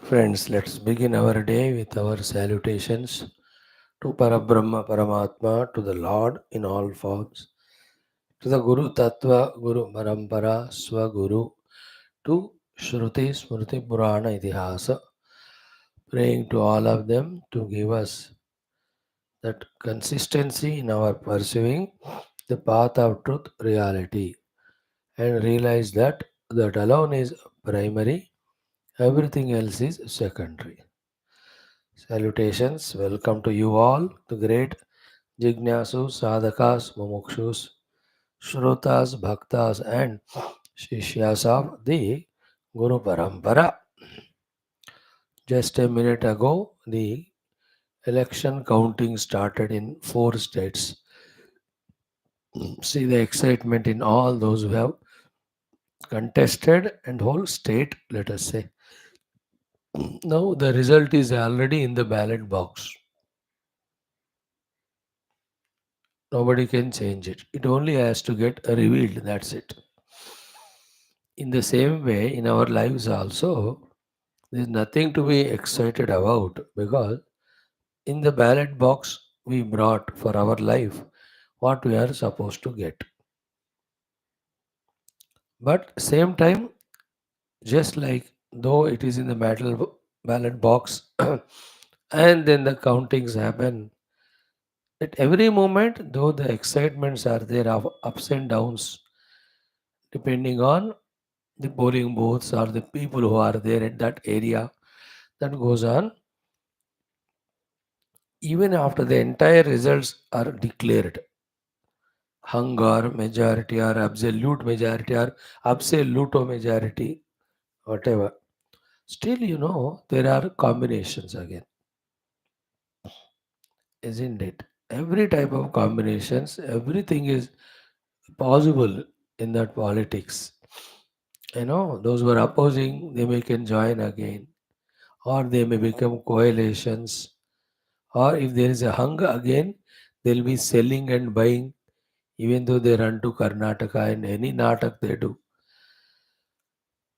Friends, let's begin our day with our salutations to Parabrahma Paramatma, to the Lord in all forms, to the Guru Tattva, Guru Parampara, Swaguru, to Shruti Smriti Purana Itihasa, praying to all of them to give us that consistency in our pursuing the path of truth reality and realize that that alone is primary, everything else is secondary. Salutations, welcome to you all, the great Jignasus, Sadhakas, Mumukshus, Shrotas, Bhaktas, and Shishyas of the Guru Parampara. Just a minute ago, the election counting started in 4 states. See the excitement in all those who have contested and whole state, let us say. Now the result is already in the ballot box. Nobody can change it. It only has to get revealed. That's it. In the same way, in our lives also, there's nothing to be excited about because in the ballot box we brought for our life what we are supposed to get. But same time, just like though it is in the ballot box and then the countings happen, at every moment, though the excitements are there of ups and downs, depending on the polling booths or the people who are there at that area, that goes on. Even after the entire results are declared, hung or majority or absolute majority, whatever, still there are combinations again, isn't it? Every type of combinations, everything is possible in that politics. Those who are opposing, they may can join again, or they may become coalitions, or if there is a hunger again, they'll be selling and buying, even though they run to Karnataka and any Natak they do.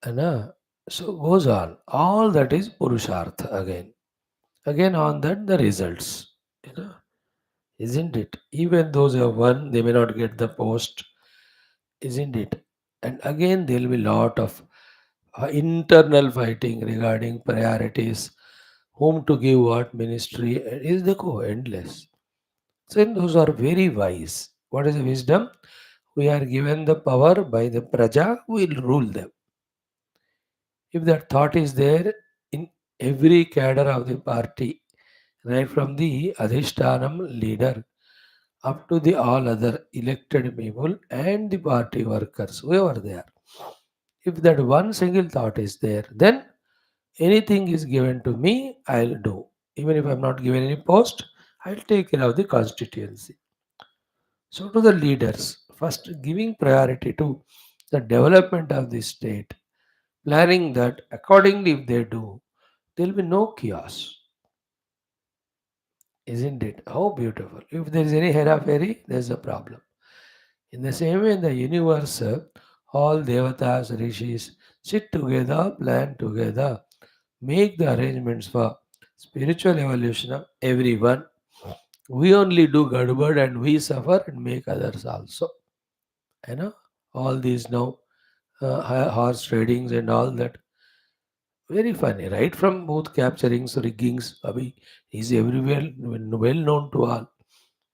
And, so goes on. All that is Purushartha again. Again on that the results. You know, isn't it? Even those who have won, they may not get the post, isn't it? And again there will be lot of internal fighting regarding priorities, whom to give what ministry, is the go endless. So those are very wise. What is the wisdom? We are given the power by the praja, we will rule them. If that thought is there in every cadre of the party, right from the Adhishtanam leader up to the all other elected people and the party workers, whoever they are, if that one single thought is there, then anything is given to me, I'll do. Even if I'm not given any post, I'll take care of the constituency. So, to the leaders, first giving priority to the development of the state, planning that accordingly, if they do, there will be no chaos. Isn't it? How beautiful. If there is any hera-fairy, there's a problem. In the same way, in the universe, all devatas, rishis sit together, plan together, make the arrangements for spiritual evolution of everyone. We only do gadbad and we suffer and make others also. You know, all these now horse tradings and all that. Very funny, right? From both capturings, riggings, अभी is everywhere well known to all.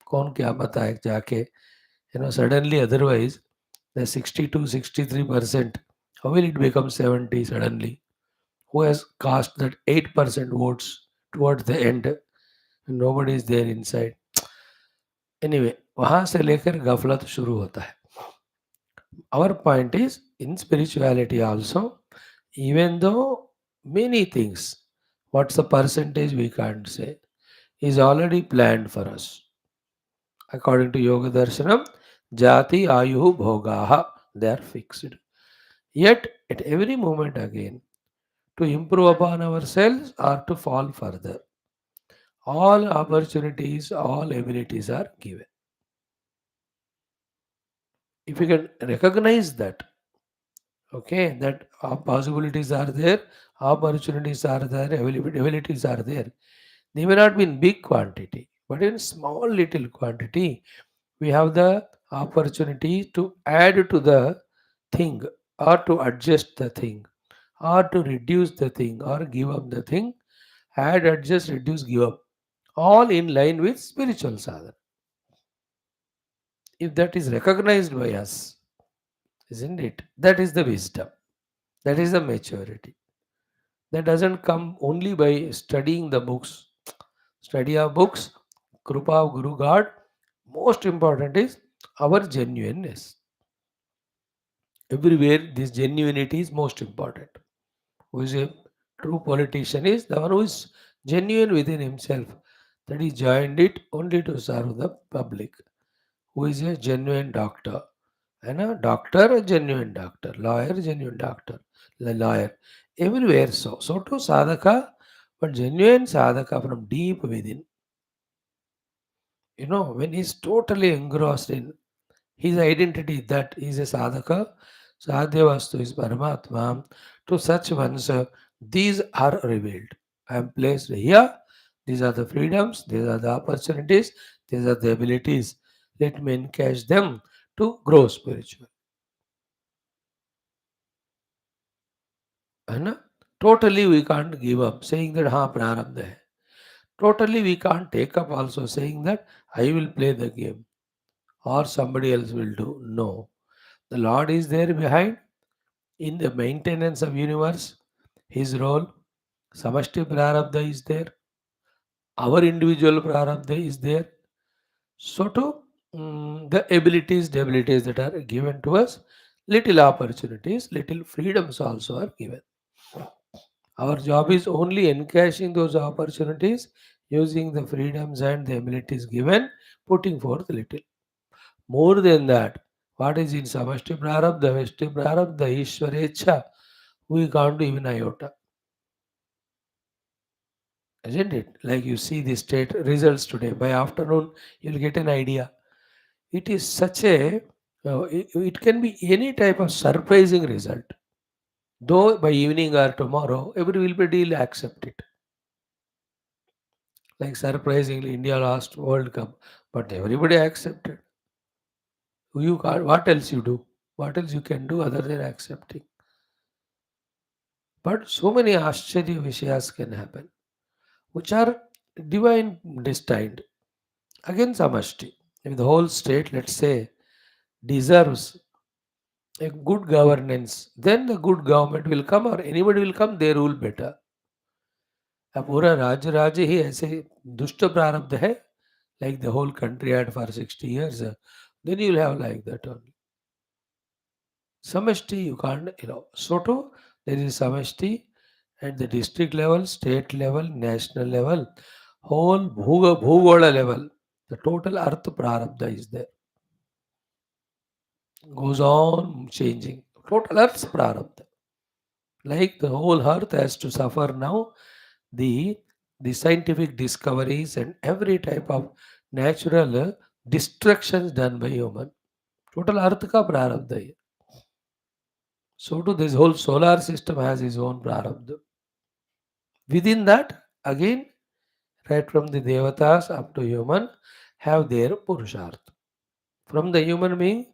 कौन क्या बताए जाके, suddenly otherwise the 62, 63%, how will it become 70 suddenly? Who has cast that 8% votes towards the end? Nobody is there inside. Anyway, वहां से लेकर गफलत शुरू होता है. Our point is in spirituality also, even though many things, what's the percentage we can't say, is already planned for us. According to Yoga Darshanam, Jati Ayuhu Bhogaha, they are fixed. Yet, at every moment again, to improve upon ourselves or to fall further, all opportunities, all abilities are given. If you can recognize that, okay, that possibilities are there, Opportunities are there, abilities are there. They may not be in big quantity, but in small little quantity, we have the opportunity to add to the thing, or to adjust the thing, or to reduce the thing, or give up the thing. Add, adjust, reduce, give up. All in line with spiritual sadhana. If that is recognized by us, isn't it? That is the wisdom. That is the maturity. That doesn't come only by studying the books. Study of books, Krupa of Guru God. Most important is our genuineness. Everywhere, this genuinity is most important. Who is a true politician is the one who is genuine within himself, that he joined it only to serve the public. Who is a genuine doctor, and a doctor, a genuine doctor, lawyer, genuine doctor, lawyer. Everywhere so. So to sadhaka, but genuine sadhaka from deep within. When he's totally engrossed in his identity that he is a sadhaka, sadhyavastu is Paramatma. To such ones, these are revealed. I am placed here. These are the freedoms, these are the opportunities, these are the abilities. Let me encash them to grow spiritual. And totally we can't give up, saying that ha prarabdha hai. Totally we can't take up also saying that I will play the game or somebody else will do. No. The Lord is there behind in the maintenance of universe. His role, Samashti Prarabdha is there. Our individual Prarabdha is there. So too, the abilities, the abilities that are given to us, little opportunities, little freedoms also are given. Our job is only encashing those opportunities, using the freedoms and the abilities given, putting forth little. More than that, what is in Samashti Prarabdha, Veshti Prarabdha, Ishwarecha, we can't do even iota. Isn't it? Like you see the state results today. By afternoon, you'll get an idea. It is such it can be any type of surprising result. Though by evening or tomorrow, everybody will accept it. Like surprisingly, India lost World Cup, but everybody accepted. You can't, what else you do? What else you can do other than accepting? But so many Ashcharya Vishayas can happen, which are divine destined. Again, Samashti. If the whole state, let's say, deserves a good governance, then the good government will come or anybody will come, they rule better. अब पूरा राज्य ही ऐसे दुष्ट प्रारब्ध है, like the whole country had for 60 years, then you will have like that only. Samashti, you can't, So too, there is Samashti at the district level, state level, national level, whole Bhugola level. The total earth prarabdha is there. Goes on changing. Total earth's prarabdha. Like the whole earth has to suffer now the the scientific discoveries and every type of natural destructions done by human. Total earth ka prarabdha hai. So too this whole solar system has its own prarabdha. Within that, again, right from the devatas up to human, have their purushartha. From the human being,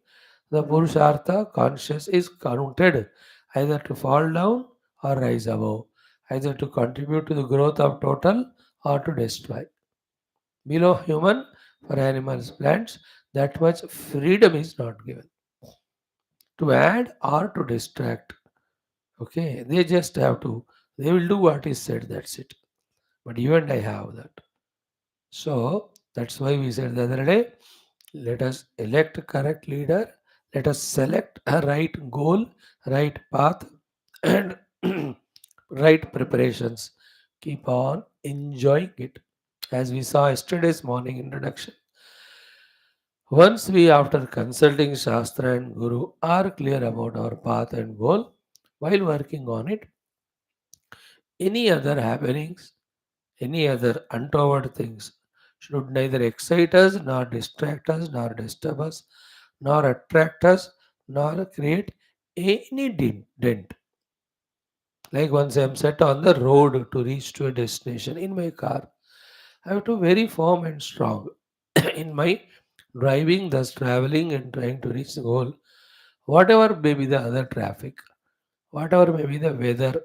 the purushartha conscious is counted either to fall down or rise above, either to contribute to the growth of total or to destroy. Below human, for animals, plants, that much freedom is not given. To add or to distract. Okay, they just have to, they will do what is said, that's it. But you and I have that. So that's why we said the other day, let us elect a correct leader, let us select a right goal, right path, and right preparations. Keep on enjoying it. As we saw yesterday's morning introduction, once we, after consulting Shastra and Guru, are clear about our path and goal, while working on it, any other happenings, any other untoward things should neither excite us, nor distract us, nor disturb us, nor attract us, nor create any dent. Like once I am set on the road to reach to a destination in my car, I have to be very firm and strong in my driving, thus traveling and trying to reach the goal. Whatever may be the other traffic, whatever may be the weather,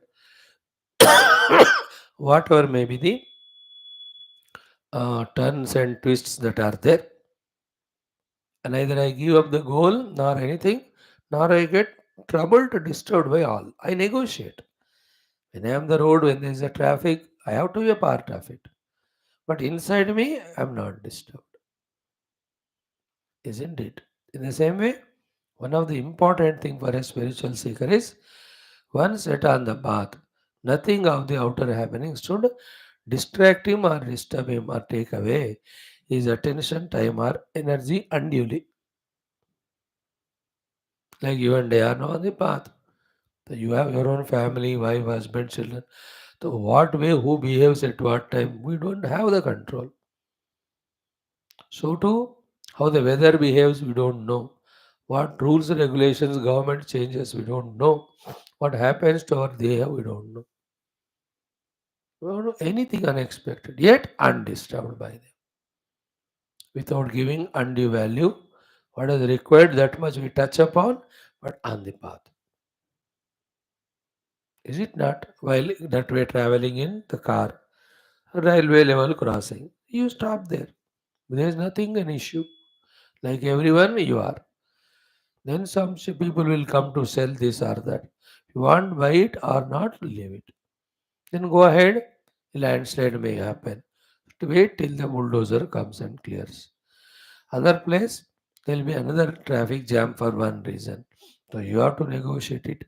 whatever may be the turns and twists that are there, and either I give up the goal nor anything, nor I get troubled or disturbed by all. I negotiate. When I am the road, when there is a traffic, I have to be a part of it. But inside me, I am not disturbed, isn't it? In the same way, one of the important thing for a spiritual seeker is once set on the path, nothing of the outer happenings should distract him or disturb him or take away his attention, time, or energy unduly. Like you and I are now on the path. So you have your own family, wife, husband, children. So what way, who behaves at what time, we don't have the control. So too, how the weather behaves, we don't know. What rules and regulations government changes, we don't know. What happens to our deha, we don't know. We don't know anything unexpected, yet undisturbed by them. Without giving undue value, what is required, that much we touch upon, but on the path. Is it not? While that way traveling in the car, railway level crossing, you stop there. There is nothing an issue. Like everyone, you are. Then some people will come to sell this or that. You want buy it or not, leave it. Then go ahead. Landslide may happen. To wait till the bulldozer comes and clears. Other place, there will be another traffic jam for one reason. So you have to negotiate it.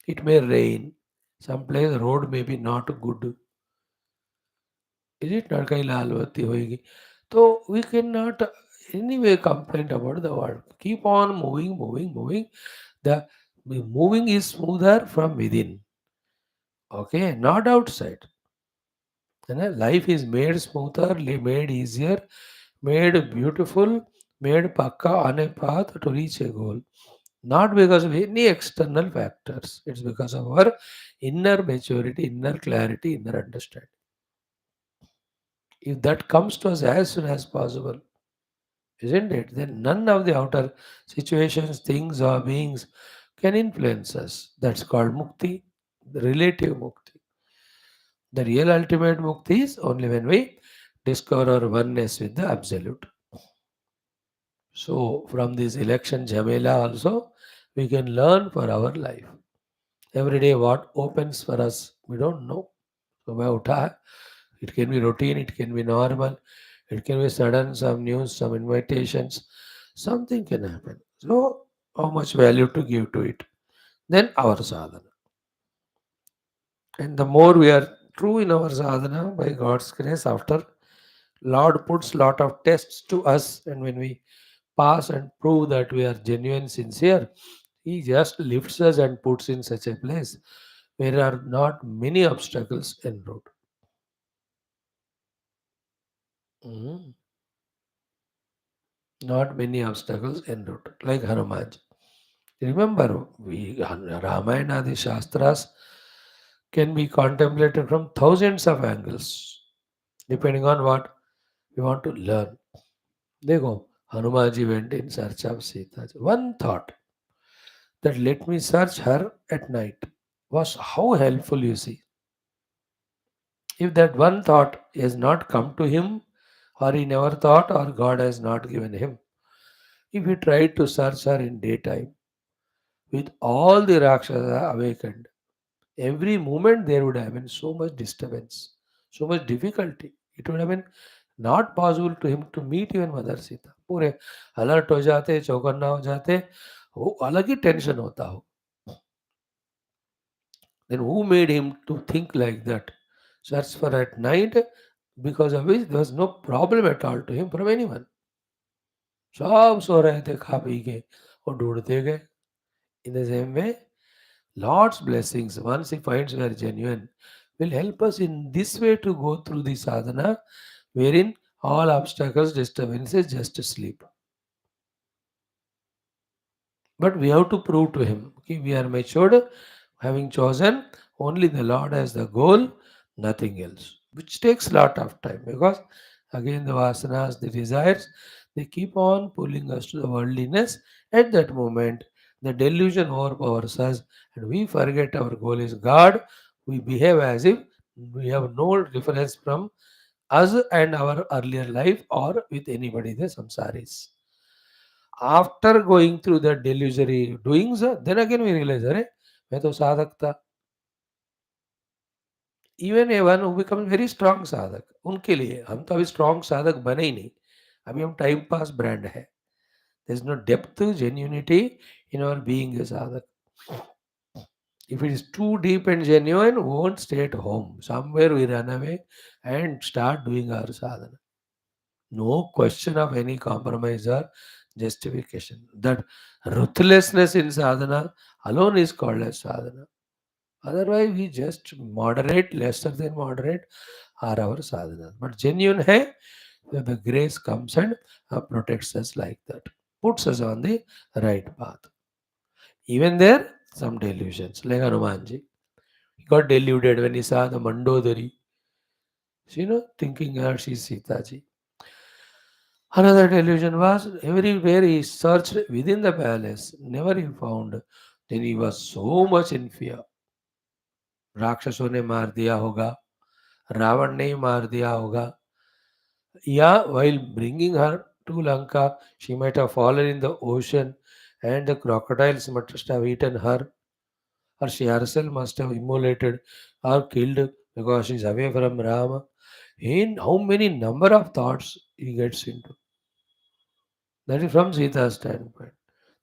It may rain. Some place road may be not good. Is it not? कहीं लाल बत्ती होएगी. So we cannot anyway complain about the world. Keep on moving, moving, moving. The moving is smoother from within. Okay, not outside. Life is made smoother, made easier, made beautiful, made pakka on a path to reach a goal. Not because of any external factors. It's because of our inner maturity, inner clarity, inner understanding. If that comes to us as soon as possible, isn't it? Then none of the outer situations, things, or beings can influence us. That's called mukti, the relative mukti. The real ultimate mukti is only when we discover our oneness with the absolute. So, from this election Jamela also, we can learn for our life. Every day, what opens for us, we don't know. So, by utha, it can be routine, it can be normal, it can be sudden, some news, some invitations, something can happen. So, how much value to give to it? Then our sadhana. And the more we are true in our sadhana, by God's grace, after Lord puts lot of tests to us, and when we pass and prove that we are genuine, sincere, He just lifts us and puts in such a place where there are not many obstacles en route. Mhm. Not many obstacles en route, like Hanuman. Remember, Ramayana, the Shastras can be contemplated from thousands of angles, depending on what we want to learn. Dekho, Hanumanji went in search of Sita. One thought that let me search her at night was how helpful, you see. If that one thought has not come to him, or he never thought, or God has not given him, if he tried to search her in daytime, with all the Rakshasa awakened, every moment there would have been so much disturbance, so much difficulty. It would have been not possible to him to meet even Mother Sita. पूरे alert हो जाते, चौकन्ना हो जाते, वो अलग ही tension होता हो. Then who made him to think like that? Search for at night, because of which there was no problem at all to him from anyone. सब सो रहे थे खा पी के और ढूंढते गए. In the same way, Lord's blessings, once He finds we are genuine, will help us in this way to go through the sadhana, wherein all obstacles, disturbances just sleep. But we have to prove to Him, okay, we are matured, having chosen Only the Lord has the goal, nothing else, which takes lot of time because again the vasanas, the desires, they keep on pulling us to the worldliness. At that moment, the delusion overpowers us and we forget our goal is God. We behave as if we have no difference from us and our earlier life or with anybody, the samsaris. After going through the delusory doings, then again we realize, अरे मैं तो साधक था. Even a one who become very strong साधक, उनके लिए हम तो अभी स्ट्रांग साधक बने ही नहीं. अभी हम टाइम पास ब्रांड है. There is no depth genuinity in our being a साधक. If it is too deep and genuine, we won't stay at home. Somewhere we run away and start doing our sadhana. No question of any compromise or justification. That ruthlessness in sadhana alone is called as sadhana. Otherwise, we just moderate, lesser than moderate are our sadhana. But genuine hai, that the grace comes and protects us like that, puts us on the right path. Even there, some delusions, like Hanumanji. He got deluded when he saw the Mandodari, thinking she's Sita ji. Another delusion was everywhere he searched within the palace, never he found. Then he was so much in fear. राक्षसों ने मार दिया होगा, रावण ने ही मार दिया होगा, या while bringing her to Lanka, she might have fallen in the ocean and the crocodiles must have eaten her, or she herself must have immolated or killed because she's away from Rama. In how many number of thoughts he gets into. That is from Sita's standpoint.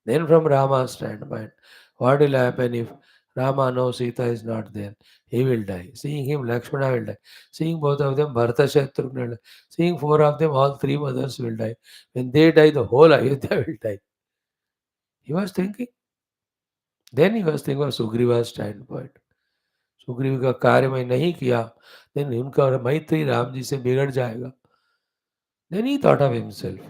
Then from Rama's standpoint, what will happen if Rama knows Sita is not there? He will die. Seeing him, Lakshmana will die. Seeing both of them, Bharata Shatrugna will die. Seeing four of them, all three mothers will die. When they die, the whole Ayodhya will die. He was thinking. Then he was thinking of Sugriva's standpoint. Sugriva का कार्य मैं नहीं किया, then उनका मैत्री राम जी से बिगड़ जाएगा. Then he thought of himself.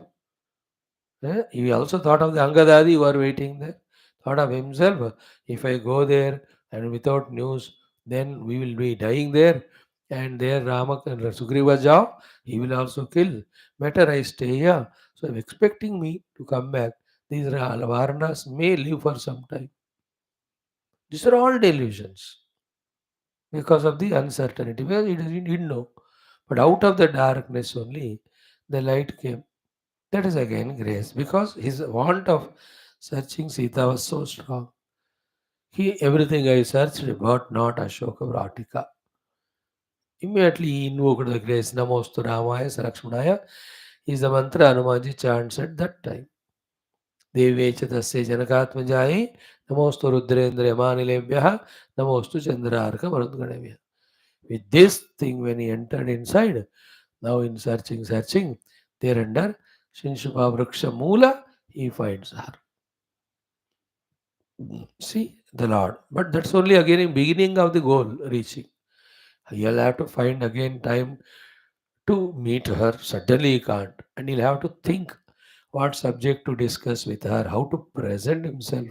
He also thought of the Angadadi who are waiting there. Thought of himself. If I go there and without news, then we will be dying there. And there Rama and Sugriva Jao, he will also kill. Better I stay here. So I'm expecting me to come back. These Varnas may live for some time. These are all delusions because of the uncertainty. Because he didn't know. But out of the darkness only, the light came. That is again grace because his want of searching Sita was so strong. Everything I searched but not Ashoka Vratika. Immediately he invoked the grace Namostu Ramaya Sarakshmanaya is the mantra Hanumanji chants at that time. Devecha tasya janakatmajayi Namostu Rudrendra Yamanilebhyaha Namostu Chandraarka Marudganavya. With this thing when he entered inside, now in searching, there under Shinshupa Vriksha Mula, he finds her. See the Lord. But that's only again in beginning of the goal reaching. He'll have to find again time to meet her. Suddenly he can't. And he'll have to think what subject to discuss with her, how to present himself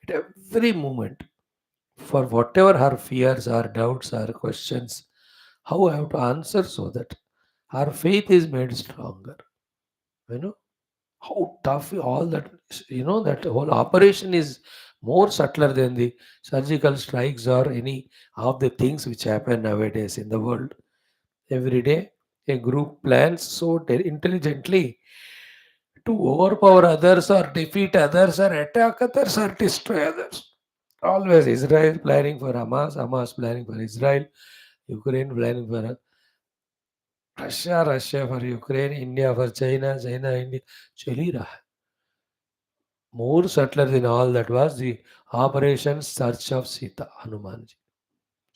at every moment for whatever her fears, her doubts, her questions, how I have to answer so that her faith is made stronger. You know, how tough all that, that whole operation is more subtler than the surgical strikes or any of the things which happen nowadays in the world. Every day, a group plans so intelligently to overpower others or defeat others or attack others or destroy others. Always Israel planning for Hamas, Hamas planning for Israel, Ukraine planning for Russia, Russia for Ukraine, India for China, China, India. चल रहा है. More subtler than all that was the Operation Search of Sita, Hanuman ji.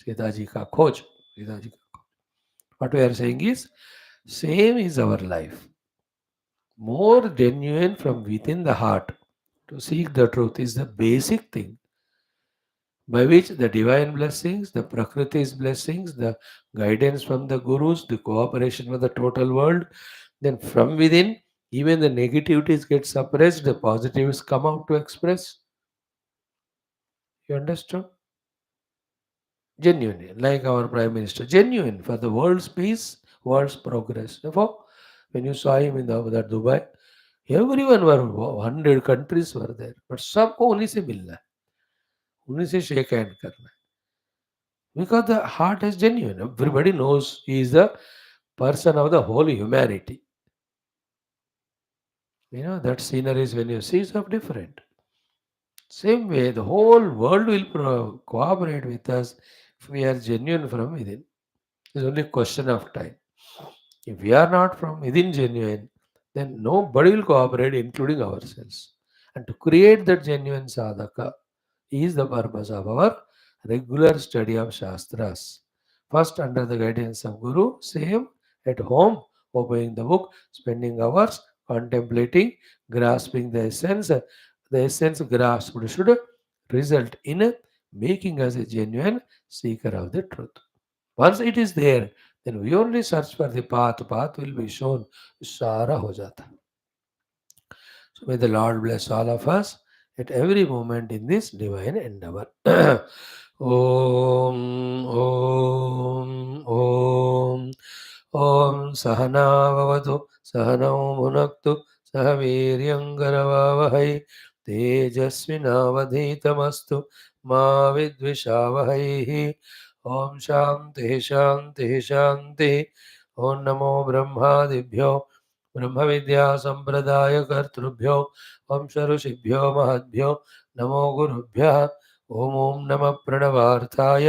Sita ji ka khoj. Sita ji ka. What we are saying is, same is our life. More genuine from within the heart. To seek the truth is the basic thing by which the divine blessings, the Prakriti's blessings, the guidance from the Gurus, the cooperation with the total world, then from within, even the negativities get suppressed, the positives come out to express. You understand? Genuine, like our Prime Minister, genuine for the world's peace, world's progress. Therefore, when you saw him in that Dubai, everyone were 100 countries were there, but सबको उन्हीं से मिलना है, उन्हीं से shake hand करना है. Because the heart is genuine. Everybody knows he is the person of the whole humanity. That sceneries when you see is of different. Same way, the whole world will cooperate with us if we are genuine from within. It's only a question of time. If we are not from within genuine, then nobody will cooperate, including ourselves. And to create that genuine sadhaka is the purpose of our regular study of Shastras. First, under the guidance of Guru, same at home, opening the book, spending hours, contemplating, grasping the essence. The essence grasped should result in making us a genuine seeker of the truth. Once it is there, then we only search for the path. Path will be shown. Sara ho jata. So may the Lord bless all of us at every moment in this divine endeavor. Om, Om, Om. Om Sahana Vavatu Sahanau Bhunaktu Sahaviryangaravavahai Tejasvinavadhitamastu Ma Vidvishavahai. Om Shanti Shanti Shanti. Om Namo Brahmadibhyo ब्रह्म विद्या संप्रदाय कर्तृभ्यो वंश ऋषिभ्यो महद्भ्यो नमो गुरुभ्यः. ओम ओम नमः प्रणवार्थाय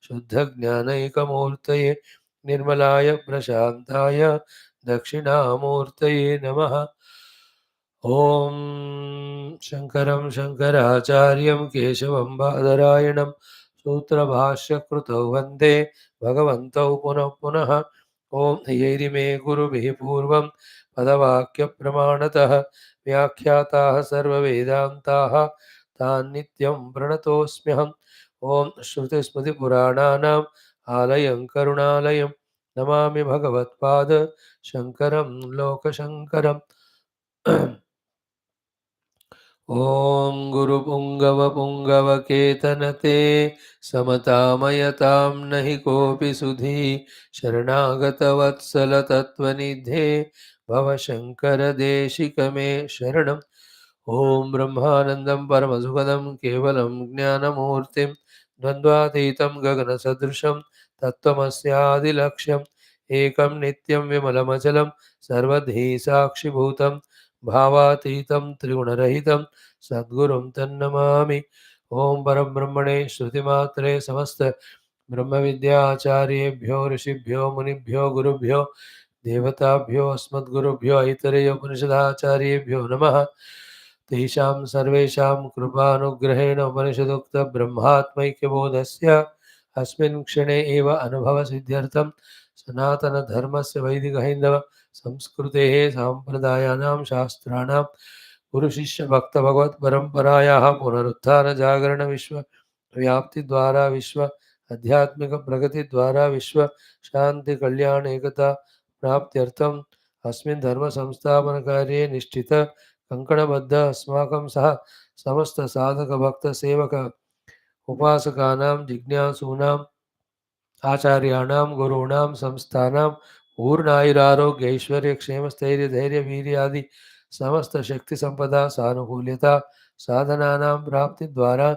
शुद्ध ज्ञानैकमूर्तये निर्मलाय प्रशान्ताय दक्षिणामूर्तये नमः. ओम शंकरं शंकराचार्यं केशवं बादरायणं सूत्रभाष्यकृतौ वन्दे भगवन्तौ पुनः पुनः. ओम यैरिमे गुरुभिः पूर्वं पदवाक्यप्रमाणतः व्याख्याताः सर्ववेदान्ताः तान् नित्यं प्रणतोऽस्म्यहम्. ओम श्रुतिस्मृतिपुराणानाम् आलयं करुणालयं नमामि भगवत्पाद शङ्करं लोकशङ्करम्. ॐ गुरुपुङ्गवपुङ्गवकेतनते समतामयतां नहि कोऽपि सुधी शरणागतवत्सलतत्त्वनिधे भवशङ्करदेशिकमे शरणम्. ॐ ब्रह्मानन्दं परमसुखदं केवलं ज्ञानमूर्तिं द्वन्द्वातीतं गगनसदृशं तत्त्वमस्यादिलक्ष्यम् एकं नित्यं विमलमचलं सर्वधी साक्षिभूतं भावातीतं त्रिगुणरहितं सद्गुरुं तन्नमामि. ओम परब्रह्मणे श्रुतिमात्रे समस्त ब्रह्मविद्याचार्येभ्यो ऋषिभ्यो मुनिभ्यो गुरुभ्यो देवताभ्यो अस्मद्गुरुभ्यो ऐतरेय उपनिषदाचार्येभ्यो नमः. तेषां सर्वेषां कृपानुग्रहेण उपनिषदुक्त ब्रह्मात्मैक्यबोधस्य अस्मिन् क्षणे एव अनुभवसिद्ध्यर्थं सनातनधर्मस्य वैदिकहैन्दव संस्कृतेः साम्प्रदायानां शास्त्राणां गुरुशिष्यभक्तभगवत्परम्परायाः पुनरुत्थानजागरणविश्वव्याप्तिद्वारा विश्व आध्यात्मिकप्रगतिद्वारा विश्व शान्तिकल्याण एकता प्राप्त्यर्थम् अस्मिन् धर्मसंस्थापनकार्ये निष्ठित कङ्कणबद्ध अस्माकं सह समस्त साधक भक्त सेवक उपासकानां जिज्ञासूनां आचार्याणां गुरूणां संस्थानां पूर्णायुरारोग्य ऐश्वर्य क्षेम स्थैर्य धैर्य वीर्यादि समस्त शक्ति संपदा सानुकूल्यता साधनानां प्राप्ति द्वारा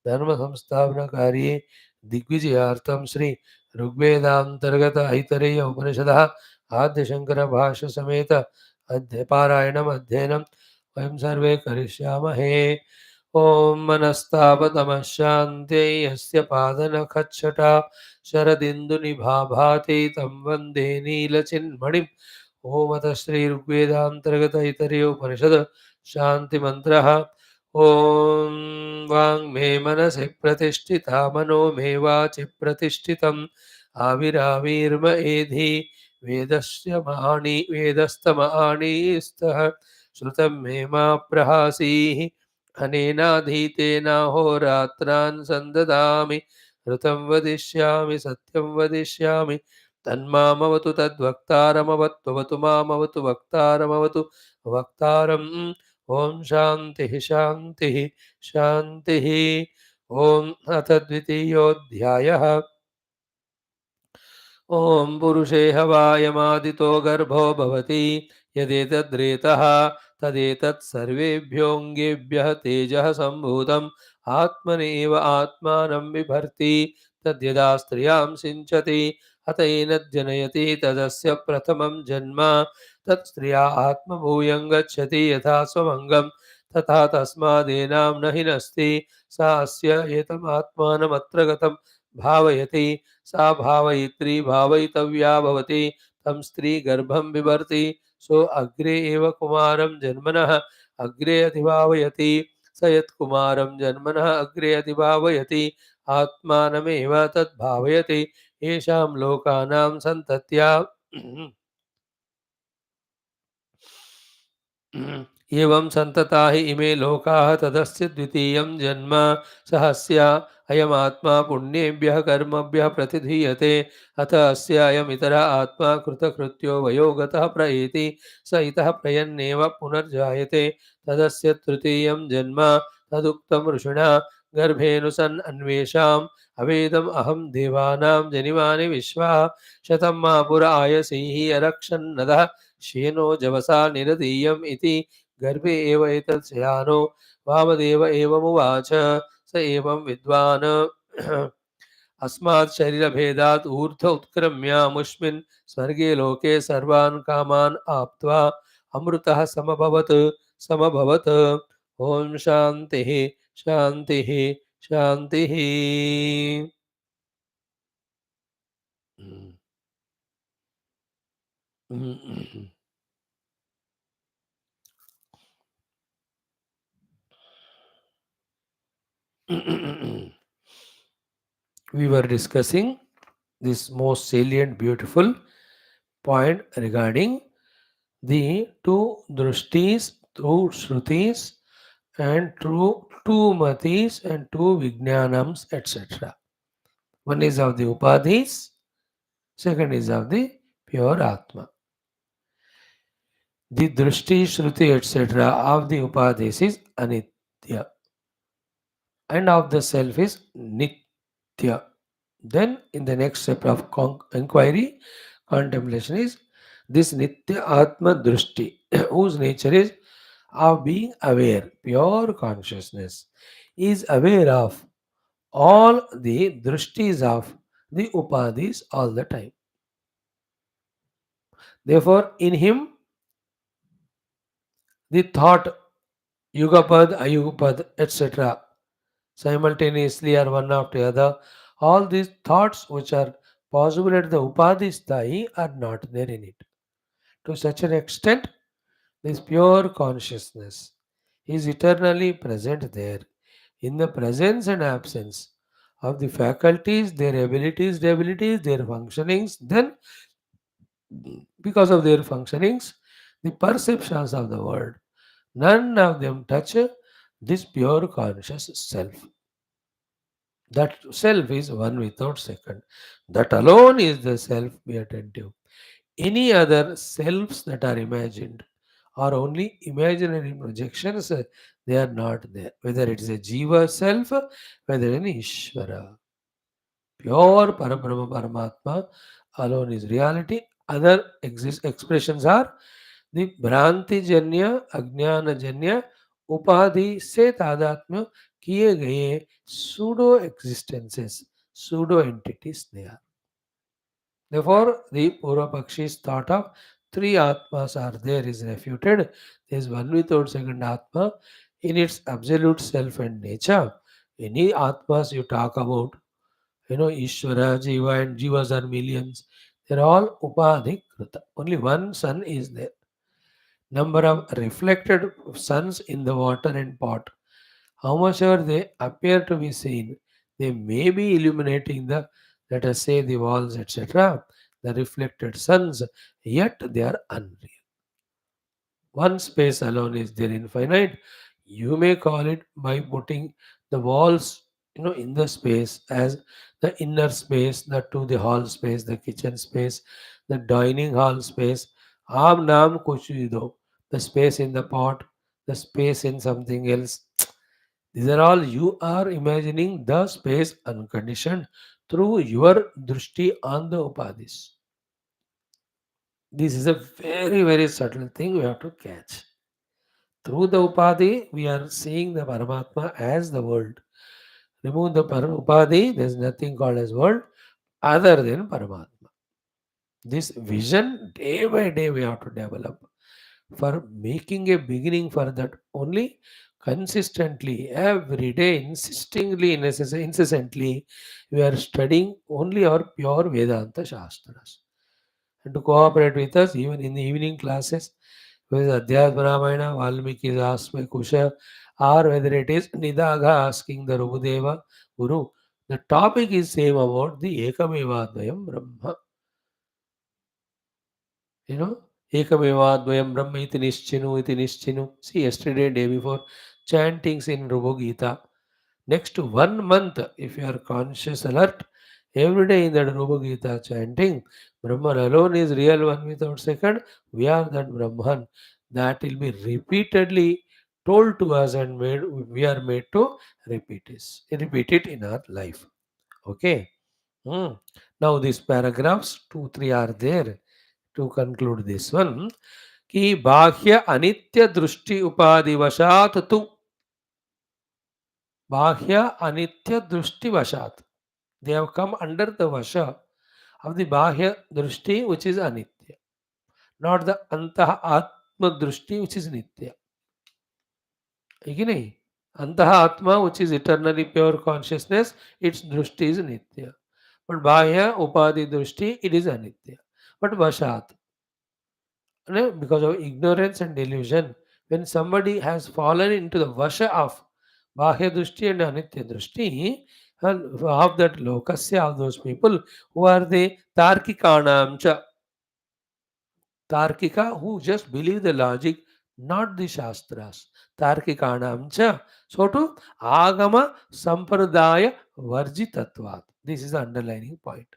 धर्म संस्थापन कार्ये दिग्विजयार्थं श्री ऋग्वेदांतर्गत ऐतरेय उपनिषदः आद्य शंकर भाष्य समेत पारायणम् अध्ययनं वयं सर्वे करिष्यामहे. ॐ मनस्तापतमः शान्त्यै यस्य पादनखच्छटा शरदिन्दुनिभाभाति तं वन्दे नीलचिन्मणिम्. ओम अतः श्री ऋग्वेदांतर्गत ऐतरेयोपनिषद शांति मंत्रः. ओम वाङ्मे मनसि प्रतिष्ठिता मनो मे वाचि प्रतिष्ठितम् आविराविर्म एधि वेदस्तमाणीस्तः श्रुतं मे मा प्रहासीः अनेनाधीतेनाहोरात्रान् सन्ददामि ऋतं वदिष्यामि सत्यं वदिष्यामि तन्मामवतु तद्वक्तारमवत्ववतु मामवतु वक्तारमवतु वक्तारम्. ओम शान्तिः शान्तिः शान्तिः. ओम अथ द्वितीयोऽध्यायः. ॐ पुरुषे हवायमादितो गर्भो भवति यदेतद्रेतः तदेतत् सर्वेभ्योऽङ्गेभ्यः तेजः सम्भूतम् आत्मनेव आत्मानं बिभर्ति तद्यदा स्त्रियां सिञ्चति अतएन जनयति तदस्य प्रथमं जन्म तत् स्त्रिया आत्मभूयं गच्छति यथा स्वमङ्गं तथा तस्मादेनां न हि नस्ति सा अस्य एतमात्मानमत्र गतं भावयति सा भावयित्री भावयितव्या भवति तं स्त्री गर्भं बिभर्ति सो अग्रे एव कुमारं जन्मनः अग्रे अधिभावयति स यत्कुमारं जन्मनः अग्रे अधिभावयति आत्मानमेव तद्भावयति येषां लोकानां सन्तत्या एवं सन्तता हि इमे लोकाः तदस्य द्वितीयं जन्म सहस्या अयमात्मा पुण्येभ्यः कर्मभ्यः प्रतिधीयते अथ अस्य अयमितर आत्मा कृतकृत्यो वयोगतः प्रएति स इतः प्रयन्नेव पुनर्जायते तदस्य तृतीयं जन्म तदुक्तं ऋषिणा गर्भेऽनुसन् अन्वेषाम् अवेदम् अहं देवानां जनिमानि विश्वा शतं मा पुर आयसीः अरक्षन्नदः श्येनो जवसा निरदीयम् इति गर्भे एव एतत् शयानो वामदेव एवमुवाच स एवं विद्वान् अस्मात् शरीरभेदात् ऊर्ध्व उत्क्रम्यामुष्मिन् स्वर्गे लोके सर्वान् कामान् आप्त्वा अमृतः समभवत् ॐ शान्तिः शान्तिः शान्तिः we were discussing this most salient, beautiful point regarding the two drishtis, two shrutis, and two matis and two vijnanams, etc. One is of the upadhis, second is of the pure atma. The drishti, shruti, etc. of the upadhis is anitya, and of the self is nitya. Then, in the next step of inquiry, contemplation is this Nitya Atma Drushti, whose nature is of being aware, pure consciousness, is aware of all the Drushtis of the Upadhis all the time. Therefore, in him, the thought Yugapad, Ayugapad, etc., simultaneously or one after the other, all these thoughts which are possible at the Upadhi sthai are not there in it. To such an extent, this pure consciousness is eternally present there in the presence and absence of the faculties, their abilities, debilities, their functionings. Then, because of their functionings, the perceptions of the world, none of them touch this pure conscious self. That self is one without second. That alone is the self. Be attentive. Any other selves that are imagined are only imaginary projections. They are not there. Whether it is a Jiva self, whether an Ishvara. Pure Parabrahma Paramatma alone is reality. Other expressions are the Bhranti Janya, Ajnana Janya, Upadhi se तादात्म्य किए गए pseudo existences, pseudo entities they are. Therefore, the Purvapakshi's thought of three Atmas are there is refuted. There is one without second Atma in its absolute self and nature. Any Atmas you talk about, Ishvara, Jiva, and Jivas are millions. They're all Upadhi Krita. Only one sun is there. Number of reflected suns in the water and pot. How much ever they appear to be seen, they may be illuminating the, let us say, the walls, etc., the reflected suns, yet they are unreal. One space alone is there infinite. You may call it by putting the walls, in the space as the inner space, the to the hall space, the kitchen space, the dining hall space. Aam naam kuch bhi do. The space in the pot, the space in something else. These are all you are imagining the space unconditioned through your drushti on the upadhis. This is a very, very subtle thing we have to catch. Through the upadhi, we are seeing the Paramatma as the world. Remove the upadhi, there is nothing called as world other than Paramatma. This vision, day by day, we have to develop for making a beginning for that only consistently, every day, insistingly, incessantly, we are studying only our pure Vedanta Shastras. And to cooperate with us, even in the evening classes, whether Adhyatma Ramayana, Valmiki is asked by Kusha, or whether it is Nidaga asking the Rubudeva Guru, the topic is same about the Ekamevadvayam Brahma. You know, Ekamevadvayam Brahma iti nischinu. See, yesterday, day before, chantings in Rubo Gita. Next 1 month, if you are conscious alert, every day in that Rupa Gita chanting, Brahman alone is real one without second. We are that Brahman. That will be repeatedly told to us and made we are made to repeat it in our life. Okay. Hmm. Now these paragraphs 2, 3 are there to conclude this one. कि बाह्य अनित्य दृष्टि उपाधि वशात तु बाह्य अनित्य दृष्टि वशात. They have come under the vasha of the bahya drushti, which is anitya, not the antaha atma drushti, which is nitya. है कि नहीं? Antaha atma, which is eternally pure consciousness, its drushti is nitya. But bahya upadhi drushti, it is anitya. But vashat, because of ignorance and delusion, when somebody has fallen into the vasha of bahya drushti and anitya drushti, and of that lokasya, of those people, who are the tarkikanam cha, tarkika, who just believe the logic, not the shastras. Tarkikanam cha. So to agama sampradaya varjitatvat. This is the underlining point.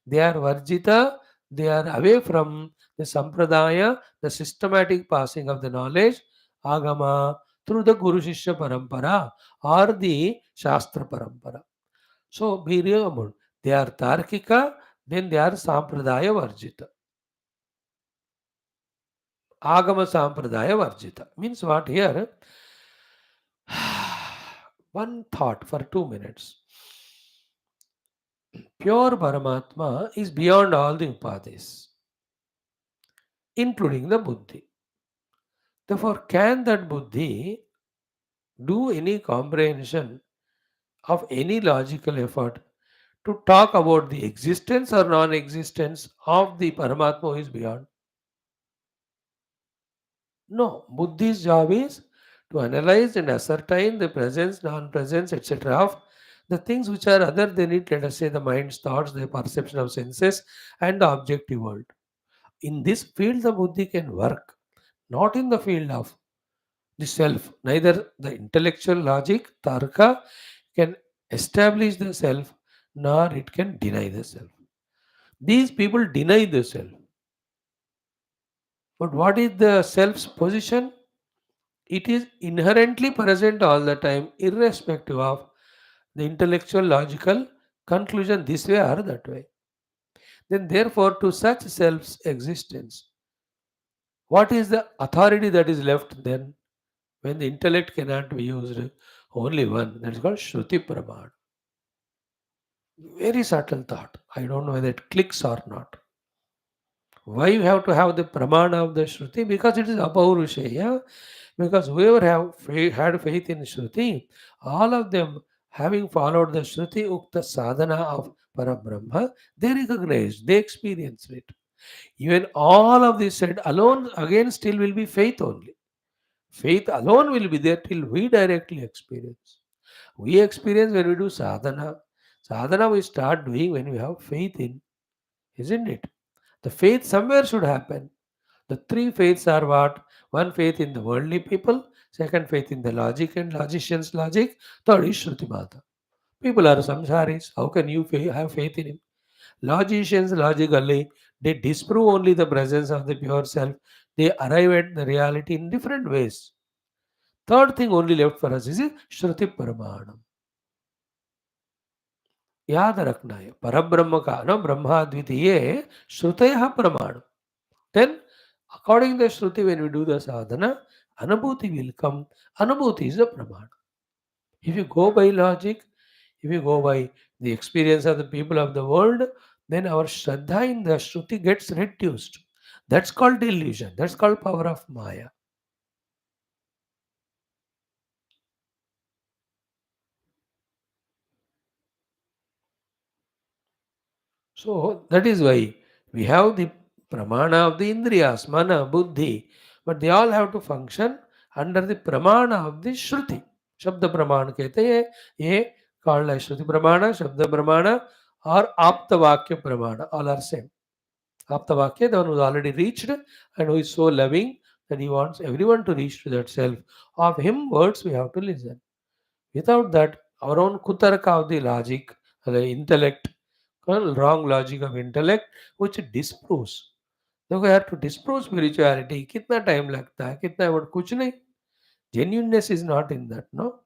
They are varjita, they are away from the sampradaya, the systematic passing of the knowledge, agama, through the Guru Shishya Parampara or the Shastra Parampara. So be remembered, they are Tarkika, then they are Sampradaya Varjita. Agama Sampradaya Varjita. Means what here? One thought for 2 minutes. Pure Paramatma is beyond all the upadhis, including the buddhi. Therefore, can that buddhi do any comprehension of any logical effort to talk about the existence or non existence of the Paramatma who is beyond? No. Buddhi's job is to analyze and ascertain the presence, non presence, etc. of the things which are other than it, let us say the mind's thoughts, the perception of senses, and the objective world. In this field, the buddhi can work, not in the field of the self. Neither the intellectual logic, tarka, can establish the self, nor it can deny the self. These people deny the self. But what is the self's position? It is inherently present all the time, irrespective of the intellectual logical conclusion this way or that way. Then, therefore, to such self's existence, what is the authority that is left then when the intellect cannot be used? Only one, that is called Shruti Pramana. Very subtle thought. I don't know whether it clicks or not. Why you have to have the Pramana of the Shruti? Because it is Apaurusheya. Because whoever had faith in Shruti, all of them having followed the Shruti Ukta sadhana of Parabrahma, they recognized, they experienced it. Even all of this said alone, again, still will be faith only. Faith alone will be there till we directly experience. We experience when we do sadhana. Sadhana we start doing when we have faith in, isn't it? The faith somewhere should happen. The three faiths are what? One faith in the worldly people, second faith in the logic and logicians' logic, third is Shruti Mata. People are samsaris. How can you have faith in him? Logicians logically, they disprove only the presence of the pure self. They arrive at the reality in different ways. Third thing only left for us is Shruti Pramanam. याद रखना है परब्रह्म का न ब्रह्माद्वितीय श्रुतय प्रमाण. Then according to the Shruti, when we do the sadhana, anubhuti will come. Anubhuti is the praman. If you go by logic, if you go by the experience of the people of the world, then our shraddha in the Shruti gets reduced. That's called delusion. That's called power of Maya. So that is why we have the pramana of the indriyas, mana, buddhi, but they all have to function under the pramana of the Shruti. शब्द प्रमाण कहते हैं ये called as श्रुति प्रमाण, शब्द प्रमाण और आप्त वाक्य प्रमाण. All are same. Apta Vakya, the one who is already reached and who is so loving that he wants everyone to reach to that self. Of him words we have to listen. Without that, our own kutarka of the logic, the intellect, wrong logic of intellect, which disproves. देखो यार, to disprove spirituality कितना time लगता है, कितना वक्त, कुछ नहीं. Genuineness is not in that, no.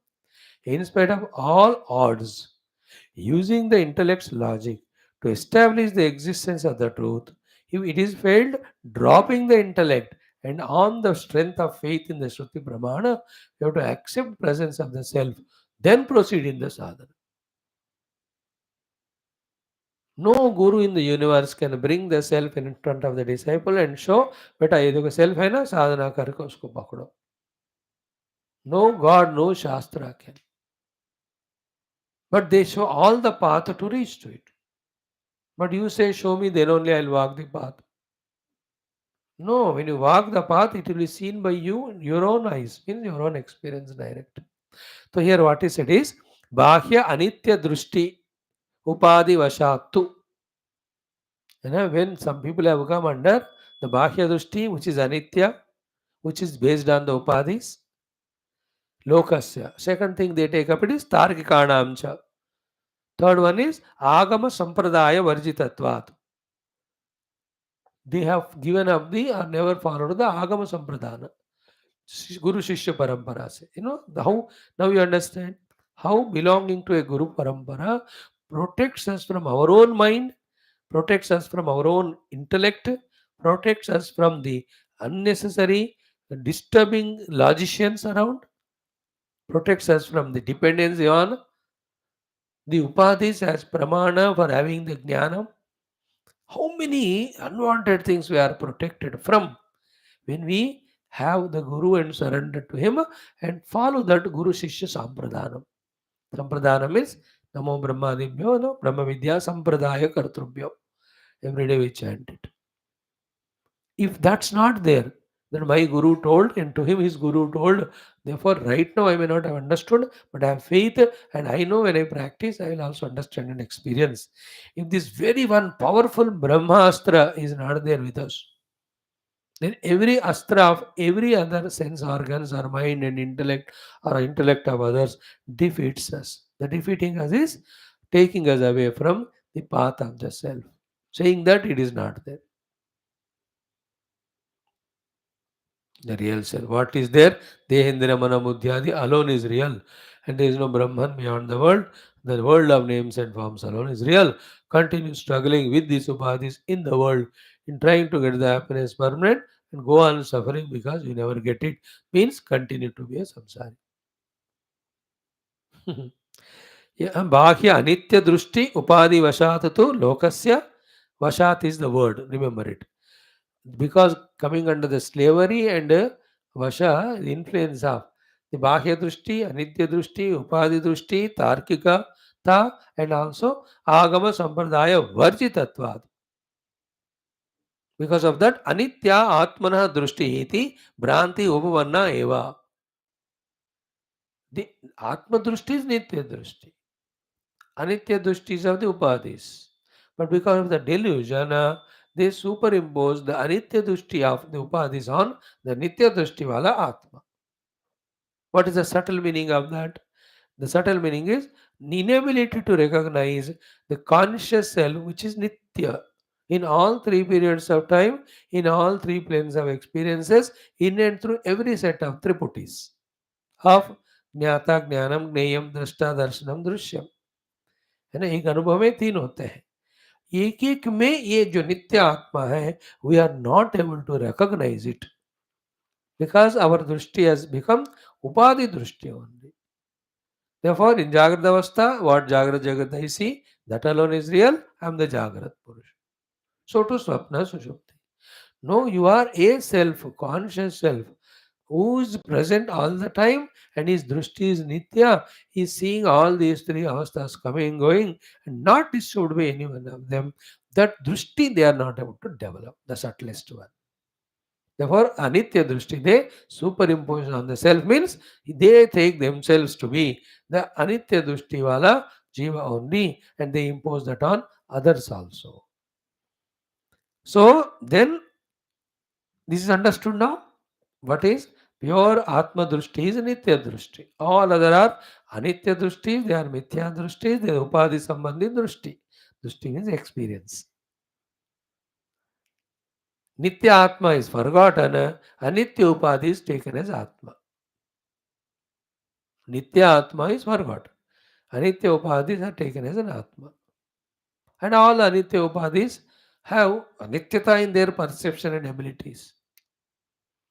In spite of all odds, using the intellect's logic to establish the existence of the truth, if it is failed, dropping the intellect and on the strength of faith in the Shruti Pramana, you have to accept presence of the self, then proceed in the sadhana. No guru in the universe can bring the self in front of the disciple and show, beta ye dekho self hai na, sadhana karke usko pakdo. No God, no Shastra can. But they show all the path to reach to it. But you say, show me, then only I'll walk the path. No, when you walk the path, it will be seen by you in your own eyes, in your own experience direct. So here what is said is, Bhashya Anitya Drushti Upadi Vashatu. When some people have come under the Bhashya Drushti, which is Anitya, which is based on the Upadis, Lokasya. Second thing they take up it is Tarkikanamcha. Third one is Agama Sampradaya Varjitatvat. They have given up the or never followed the Agama Sampradana. Guru Shishya Parampara. How now you understand how belonging to a Guru Parampara protects us from our own mind, protects us from our own intellect, protects us from the unnecessary disturbing logicians around, protects us from the dependency on the upadhis as pramana for having the jnana. How many unwanted things we are protected from when we have the Guru and surrender to him and follow that Guru Shishya Sampradhanam. Sampradhanam means Namo Brahmadibhyo, no? Brahma Vidya Sampradaya Kartrubhyo. Every day we chant it. If that's not there, then my Guru told, and to him his Guru told, therefore right now I may not have understood, but I have faith and I know when I practice, I will also understand and experience. If this very one powerful Brahmastra is not there with us, then every astra of every other sense organs or mind and intellect or intellect of others defeats us. The defeating us is taking us away from the path of the self, saying that it is not there. The real self. What is there? Dehendra Mana Buddhyadi alone is real. And there is no Brahman beyond the world. The world of names and forms alone is real. Continue struggling with these upadhis in the world in trying to get the happiness permanent and go on suffering because you never get it means continue to be a samsari. Bhakya anitya drushti upadhi vashatatu lokasya. Vashat is the word, remember it. Because coming under the slavery and vasha, the influence of the Bhakya drushti, anitya drushti, upadhi drushti, tarkika ta, and also agama sampradaya varjitatvad. Because of that, anitya atmana drushti iti bhranti upavanna eva. The atma drushti is nitya drushti. Anitya drushti is of the upadhis. But because of the delusion, they superimpose the anitya drushti of the upadhis on the nitya drushti wala atma. What is the subtle meaning of that? The subtle meaning is inability to recognize the conscious self which is nitya in all three periods of time, in all three planes of experiences, in and through every set of triputis of ज्ञाता ज्ञानम ज्ञेयम दृष्टा दर्शनम दृश्यम, है ना। एक अनुभव में तीन होते हैं, एक एक में ये जो नित्य आत्मा है, we are not able to recognise it because our दृष्टि हैज बिकम उपाधि दृष्टि only. Therefore, in Jagrata Avastha, what Jagrata Jagat I see, that alone is real. I am the Jagrat Purush. So to Swapna Sushupti. No, you are a self, conscious self, who is present all the time, and his drishti is nitya. He is seeing all these three avasthas coming, going, and not disturbed by any one of them. That drishti they are not able to develop, the subtlest one. Therefore, anitya drishti, they superimpose on the self means they take themselves to be the anitya drishti wala jiva only, and they impose that on others also. So then this is understood now. What is pure Atma Drushti is Nitya Drushti. All other are Anitya Drushti, they are Mithya Drushti, they are Upadhi Sambandhi Drushti. Drushti means experience. Nitya Atma is forgotten, Anitya Upadhi is taken as Atma. Nitya Atma is forgotten. Anitya Upadhis are taken as an Atma. And all Anitya Upadhis have Anityata in their perception and abilities.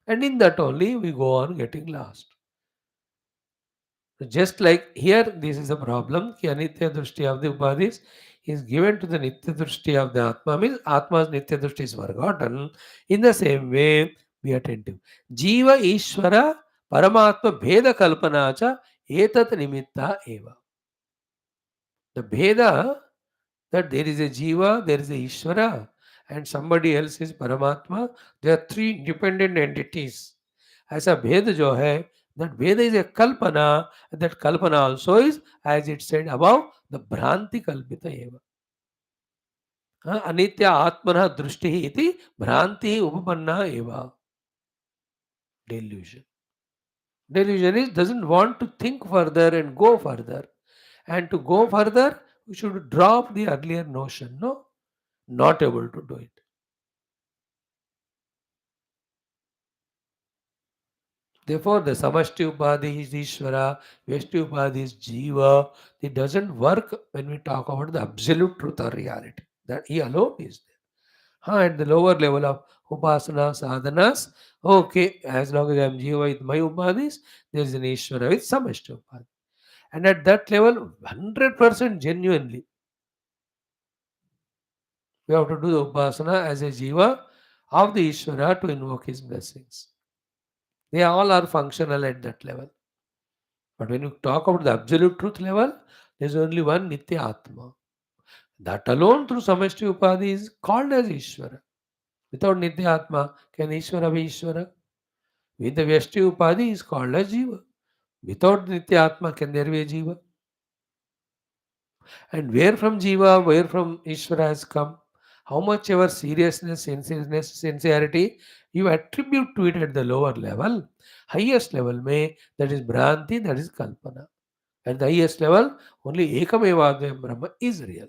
And in that only we go on getting lost. Just like here, this is a problem. Ki Anitya Drushti of the Upadhis is given to the Nitya Drushti of the Atma, means Atma's Nitya Drushti is forgotten. In the same way, be attentive. Jiva Ishvara Paramatma Bheda Kalpana cha etat nimitta eva. The Bheda, that there is a Jiva, there is a Ishvara, and somebody else is Paramatma. There are three independent entities. ऐसा भेद जो है, that भेद is a kalpana, that kalpana also is, as it said above, the भ्रांति कल्पित एव. अनित्य आत्मनः दृष्टिः इति भ्रांतिः उपपन्ना एव. Delusion. Delusion is doesn't want to think further and go further. And to go further, we should drop the earlier notion. No, not able to do it. Therefore, the Samashti Upadhi is Ishvara, Vyashti Upadhi is Jiva. It doesn't work when we talk about the absolute truth or reality. That he alone is there. At the lower level of Upasana, Sadhanas, okay, as long as I am Jiva with my Upadhis, there is an Ishvara with Samashti Upadhi. And at that level, 100% genuinely, we have to do the Upasana as a Jiva of the Ishvara to invoke his blessings. They all are functional at that level. But when you talk about the absolute truth level, there is only one Nitya Atma. That alone through Samashti Upadhi is called as Ishvara. Without Nitya Atma, can Ishvara be Ishvara? With the Vyashti Upadhi is called as Jiva. Without Nitya Atma, can there be a Jiva? And where from Jiva, where from Ishvara has come? How much ever seriousness, sincerity you attribute to it at the lower level, highest level may, that is Bhranti, that is Kalpana. At the highest level, only Ekameva Advayam Brahma is real.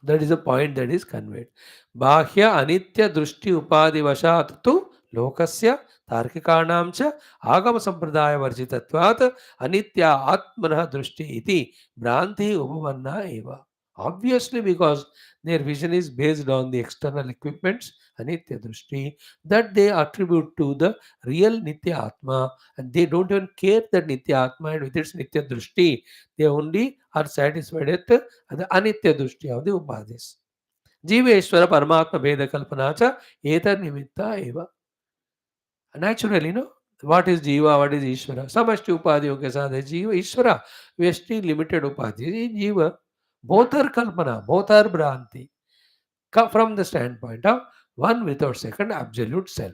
That is the point that is conveyed. Bhashya Anitya Drushti Upadhi Vashat tu Lokasya Tarkikanam cha Agama Sampradaya Varjitatvat Anitya Atmanah Drushti iti Bhranti Upavanna eva. Obviously, because their vision is based on the external equipments, Anitya Drushti, that they attribute to the real Nitya Atma, and they don't even care that Nitya Atma and with its Nitya Drushti, they only are satisfied at the Anitya Drushti of the Upadhis. Jiveshwara Paramatma Veda Kalpana cha Etar Nimitta eva. Naturally, no? What is Jiva, what is Ishvara? Samashti Upadhiyon ke saath hai Jiva, Ishvara. Vyashti limited Upadhi is Jiva. Both are Kalpana, both are Bhranti. From the standpoint of one without second absolute self.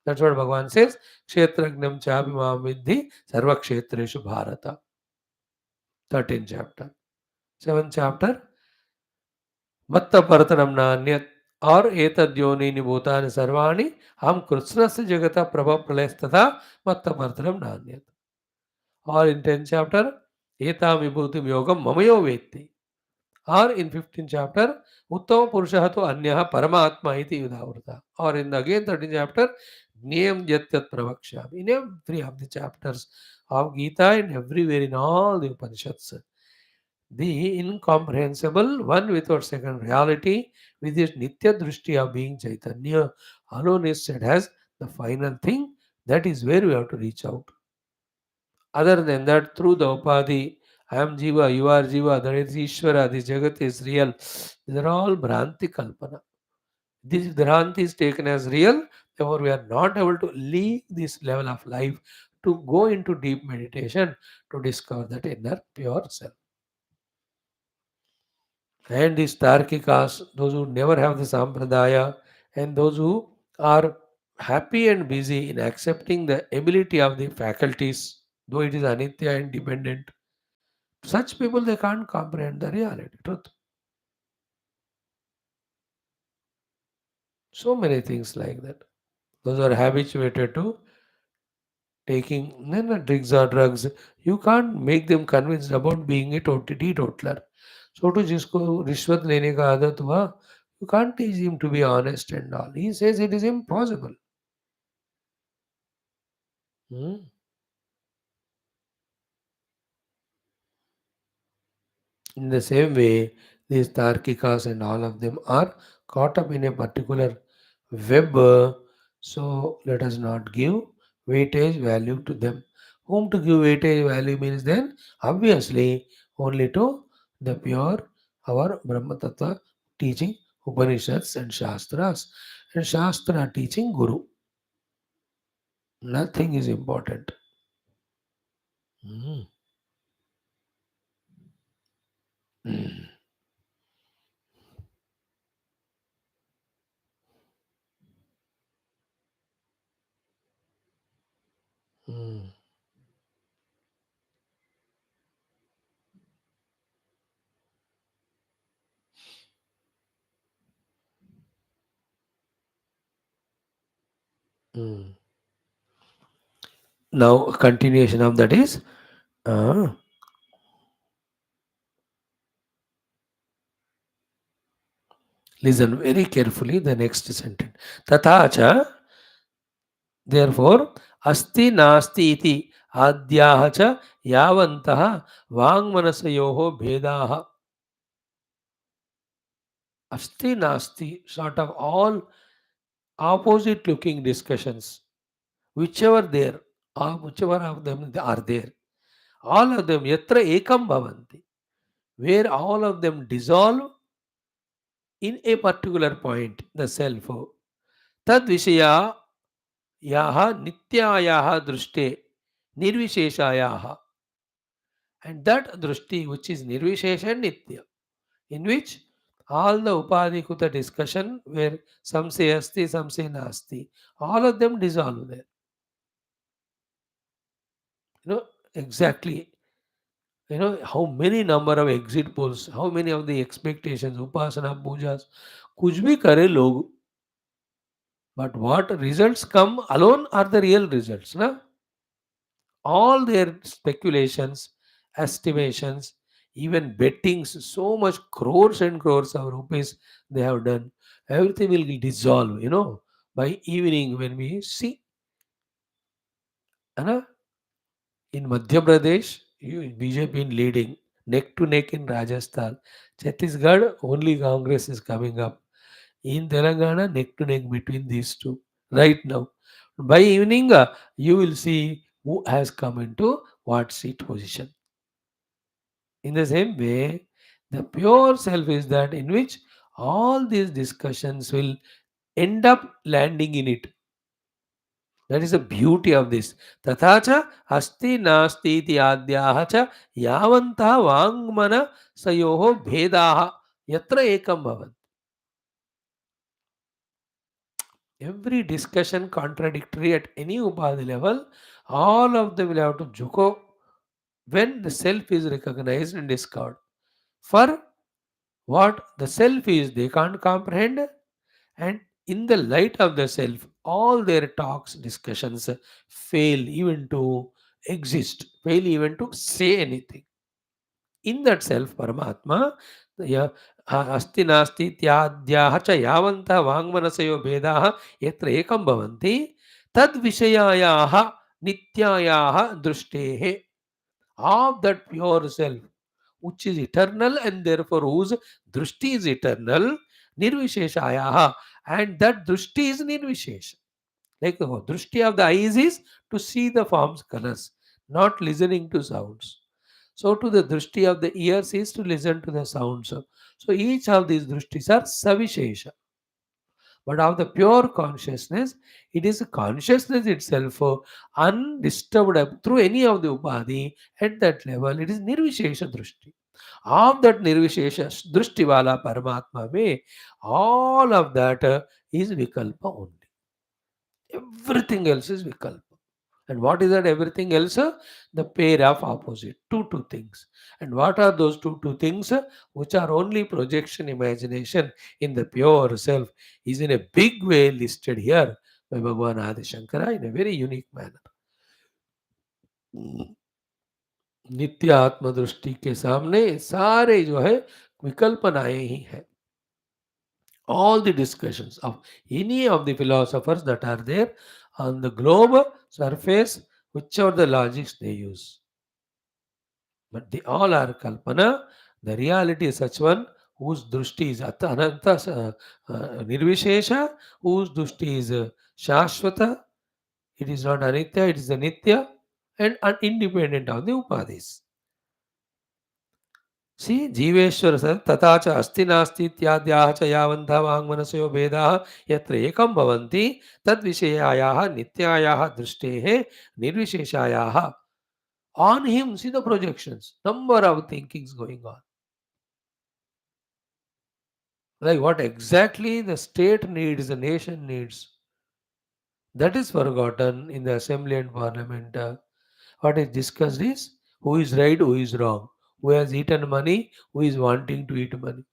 That's what Bhagavan says. Kshetragnam chabhimam vidhi sarva kshetreshu bharata. 13th chapter. 7th chapter. Matta paratanam nanyat और एतद्योनीनि भूतानि सर्वाणि हम कृष्णस्य जगतः प्रभव प्रलयस्तथा मत्तपर्तनम नान्यत्. Or in 10th chapter, एतां विभूतिं योगं ममयो वेत्ति. Or in 15th chapter, उत्तम पुरुषः तो अन्यः परमात्मा इति युधावृतः. Or in the again 13th chapter, Jnayam Jatyat Pravakshyami. In every of the chapters of Gita and everywhere in all the Upanishads, the incomprehensible, one without second reality, with its Nitya Drishti of being Chaitanya, alone is said as the final thing. That is where we have to reach out. Other than that, through the Upadhi, I am Jiva, you are Jiva, that is Ishvara, this Jagat is real. These are all Bhranti Kalpana. This Bhranti is taken as real, therefore we are not able to leave this level of life to go into deep meditation to discover that inner pure self. And these Tarkikas, those who never have the Sampradaya, and those who are happy and busy in accepting the ability of the faculties, though it is Anitya and dependent, such people they can't comprehend the reality, truth. So many things like that. Those are habituated to taking drinks or drugs. You can't make them convinced about being a teetotaler. So to जिसको रिश्वत लेने का आदत हुआ, you can't teach him to be honest and all. He says it is impossible. Hmm. In the same way, these Tarkikas and all of them are caught up in a particular web. So let us not give weightage value to them. Whom to give weightage value means then obviously only to the pure, our Brahma Tattva teaching Upanishads and Shastras, and Shastra teaching Guru. Nothing is important. Mm. Mm. Mm. Mm. Now, continuation of that is uh, listen very carefully the next sentence. Tathacha, therefore, asti nasti iti adhyaha cha yavantaha vangmanasayoho bhedaha. Asti nasti, sort of all opposite looking discussions, whichever there, or whichever of them are there, all of them yatra ekam bhavanti, where all of them dissolve in a particular point, the self. Tad vishaya yaha nityayaha drushte nirvisheshayaha, and that drushti which is nirvishesha and nitya, in which all the upadhikuta discussion where some say asti, some say nasti, all of them dissolve there. You know exactly. You know how many number of exit polls, how many of the expectations, upasana, pujas, kuch bhi kare log, but what results come alone are the real results, na? All their speculations, estimations, even bettings, so much crores and crores of rupees they have done, everything will dissolve, by evening when we see. Anna, in Madhya Pradesh, BJP in leading, neck to neck in Rajasthan. Chhattisgarh, only Congress is coming up. In Telangana, neck to neck between these two right now. By evening, you will see who has come into what seat position. In the same way, the pure self is that in which all these discussions will end up landing in it. That is the beauty of this. Tathacha asti nasti iti adhyaha cha yavantaha vangmana sayoho bhedaha yatra ekam bhavan. Every discussion contradictory at any upadhi level, all of them will have to juko when the self is recognized and discovered. For what the self is, they can't comprehend, and in the light of the self, all their talks, discussions fail even to exist, fail even to say anything. In that self, Paramatma, ya asti nasti tyadhyaha cha yavanta vangmanasayo vedaha yatra ekam bhavanti Tad Vishayayaha Nityayaha Drustehe. Of that pure self, which is eternal and therefore whose drushti is eternal, nirvisheshayaha, and that drushti is nirvishesha. Like the drushti of the eyes is to see the forms, colors, not listening to sounds. So to the drushti of the ears is to listen to the sounds. So each of these drushtis are savishesha. But of the pure consciousness, it is consciousness itself, undisturbed through any of the upadhi. At that level, it is nirvishesha drushti. Of that nirvishesha drushti wala paramatma mein, all of that is vikalpa only. Everything else is vikalpa. And what is that everything else? The pair of opposite. Two things. And what are those two things? Which are only projection imagination in the pure self, is in a big way listed here by Bhagavan Adi Shankara in a very unique manner. नित्य आत्मदृष्टि के सामने सारे जो है विकल्पनाएं ही है. All the discussions of any of the philosophers that are there on the globe surface, whichever the logics they use. But they all are kalpana. The reality is such one whose drushti is ananta nirvishesha, whose drushti is shashvata. It is not anitya, it is the nitya and independent of the upadhis. See, Jiveshwar स तथा च अस्ति नास्ति इत्याद्याः च यावन्तः वाङ्मनसयो भेदाः यत्र एकं भवन्ति तद्विषयायाः नित्यायाः दृष्टेः निर्विशेषायाः. On him, see the projections, number of thinkings going on. Like what exactly the state needs, the nation needs, that is forgotten in the assembly and parliament. What is discussed is who is right, who is wrong, who has eaten money, who is wanting to eat money.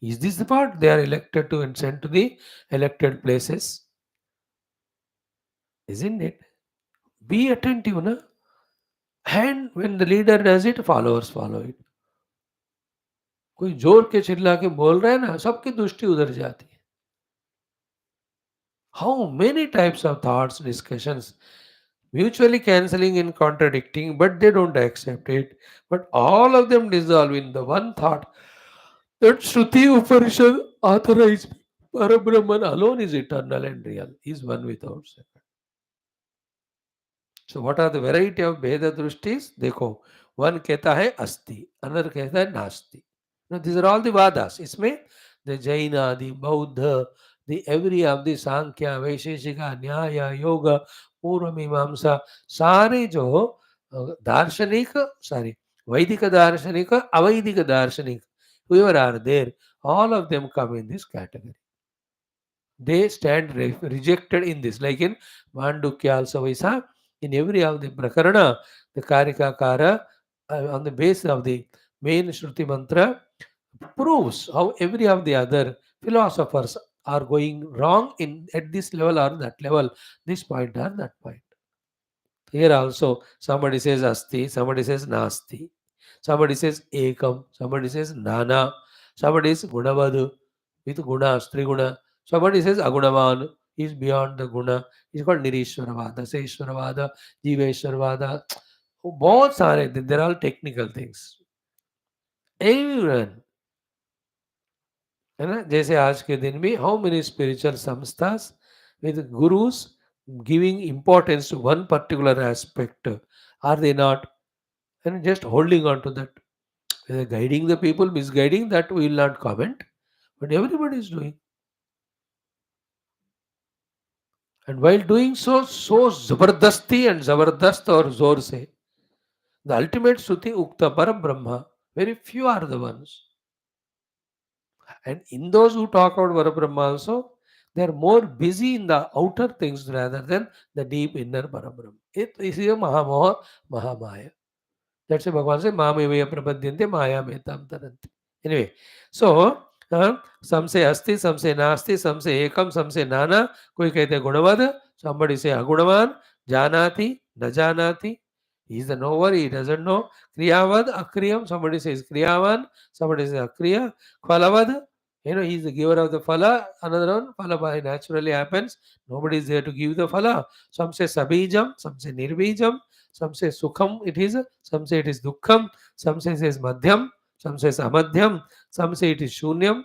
Is this the part? They are elected to and sent to the elected places. Isn't it? Be attentive, na? And when the leader does it, followers follow it. कोई जोर के चिल्ला के बोल रहा है ना, सबकी दृष्टि उधर जाती है. How many types of thoughts, discussions, mutually cancelling and contradicting, but they don't accept it. But all of them dissolve in the one thought that Shruti Upanishad authorized. Parabrahman alone is eternal and real, is one without second. So what are the variety of Veda Drushtis? देखो, one कहता है अस्ति, another कहता है नास्ति. Now these are all the Vadas. इसमें the Jaina, the Bauddha, the every of the Sankhya, Vaisheshika, Nyaya, Yoga, Purva Mimamsa, सारे जो दार्शनिक, sorry, Vedic दार्शनिक, अवैदिक दार्शनिक, whoever are there, all of them come in this category. They stand rejected in this. Like in Mandukya also we saw, in every of the Prakarana, the Karikakara, on the basis of the main Shruti mantra, proves how every of the other philosophers are going wrong in at this level or that level, this point or that point. Here also, somebody says asti, somebody says nasti, somebody says ekam, somebody says nana, somebody is gunavadu with gunas, triguna, somebody says agunavan is beyond the guna. It's called nirishwaravada, seshwaravada, jiveshwaravada. Both are they're all technical things. Everyone. है ना, जैसे आज के दिन में how many spiritual संस्थास with gurus giving importance to one particular aspect, are they not? And just holding on to that, whether guiding the people, misguiding, that we will not comment, but everybody is doing. And while doing so, so zabardasti and zabardast or zor se, the ultimate Shruti Ukta Param Brahma, very few are the ones. And in those who talk about Parabrahma also, they are more busy in the outer things rather than the deep inner Parabrahma. It is a Mahamoha, Mahamaya. That's why Bhagavan says, Mamevaya Prapadyante Maya Metam Taranti. Anyway, so some say Asti, some say Nasti, some say Ekam, some say Nana. कोई कहते Gunavad, somebody say Agunavan, Janati, Najanati. He is the knower, he doesn't know. Kriyavad, Akriyam, somebody says Kriyavan, somebody says Akriya. Kvalavad, He's the giver of the phala. Another one, phala by naturally happens. Nobody is there to give the phala. Some say sabijam, some say nirbijam, some say sukham it is, some say it is dukkham, some say it is madhyam, some say samadhyam, some say it is shunyam.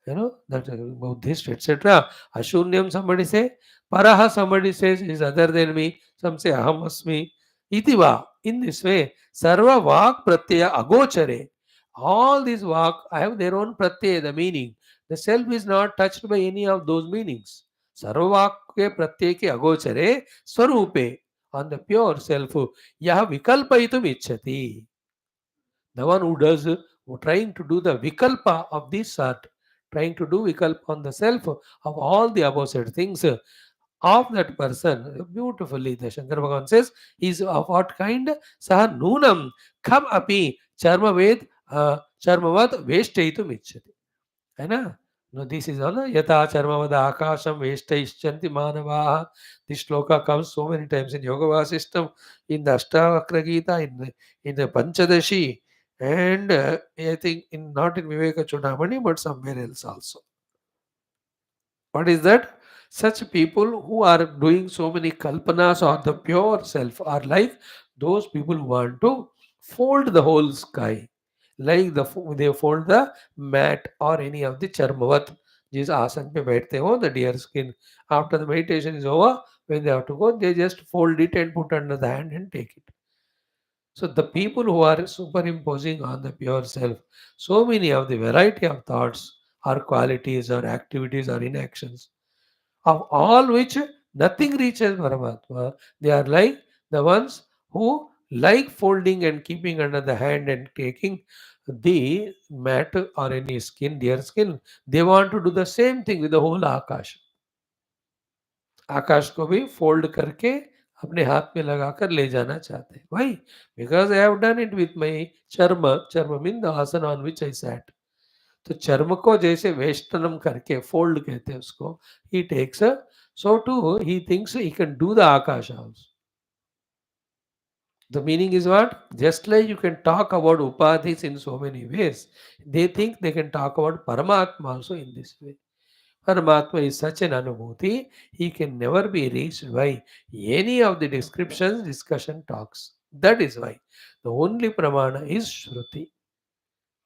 That Buddhist, etc. Ashunyam, somebody say. Paraha, somebody says, is other than me. Some say aham asmi. Itiva. In this way, sarva vak pratyaya agochare. All these vak have their own pratyaya, the meaning. The self is not touched by any of those meanings. Sarva vakya pratyaya ke agochare swarupe. On the pure self, yaha vikalpaitum ichchati. The one who does, who trying to do the vikalpa of this sort, trying to do vikalpa on the self of all the above said things of that person, beautifully the Shankar Bhagavan says, is of what kind? Saha nunam kham api charma ved charmavat veshtaitum ichchati. है ना? No, this is all yata charmavada akasham veshtaishchanti manavaha. This shloka comes so many times in Yoga Vasistam, in the Ashtavakra Gita, in the Panchadashi, and I think not in Viveka Chudamani, but somewhere else also. What is that? Such people who are doing so many kalpanas on the pure self are like those people who want to fold the whole sky. Like they fold the mat or any of the charmavat. जिस आसन पे बैठते हो, the deer skin. After the meditation is over, when they have to go, they just fold it and put under the hand and take it. So the people who are superimposing on the pure self, so many of the variety of thoughts or qualities or activities or inactions, of all which nothing reaches Paramatma. They are like the ones who like folding and keeping under the hand and taking the mat or any skin, deer skin. They want to do the same thing with the whole Akash. आकाश को भी fold करके अपने हाथ में लगाकर ले जाना चाहते हैं. Why? Because I have done it with my charma. Charma means the आसन on which I sat. तो चर्म को जैसे वेष्टनम करके फोल्ड कहते हैं उसको, he takes a, so too he thinks he can do the akasha also. The meaning is what? Just like you can talk about upadhis in so many ways, they think they can talk about Paramatma also in this way. Paramatma is such an anubhuti, he can never be reached by any of the descriptions, discussion, talks. That is why the only pramana is Shruti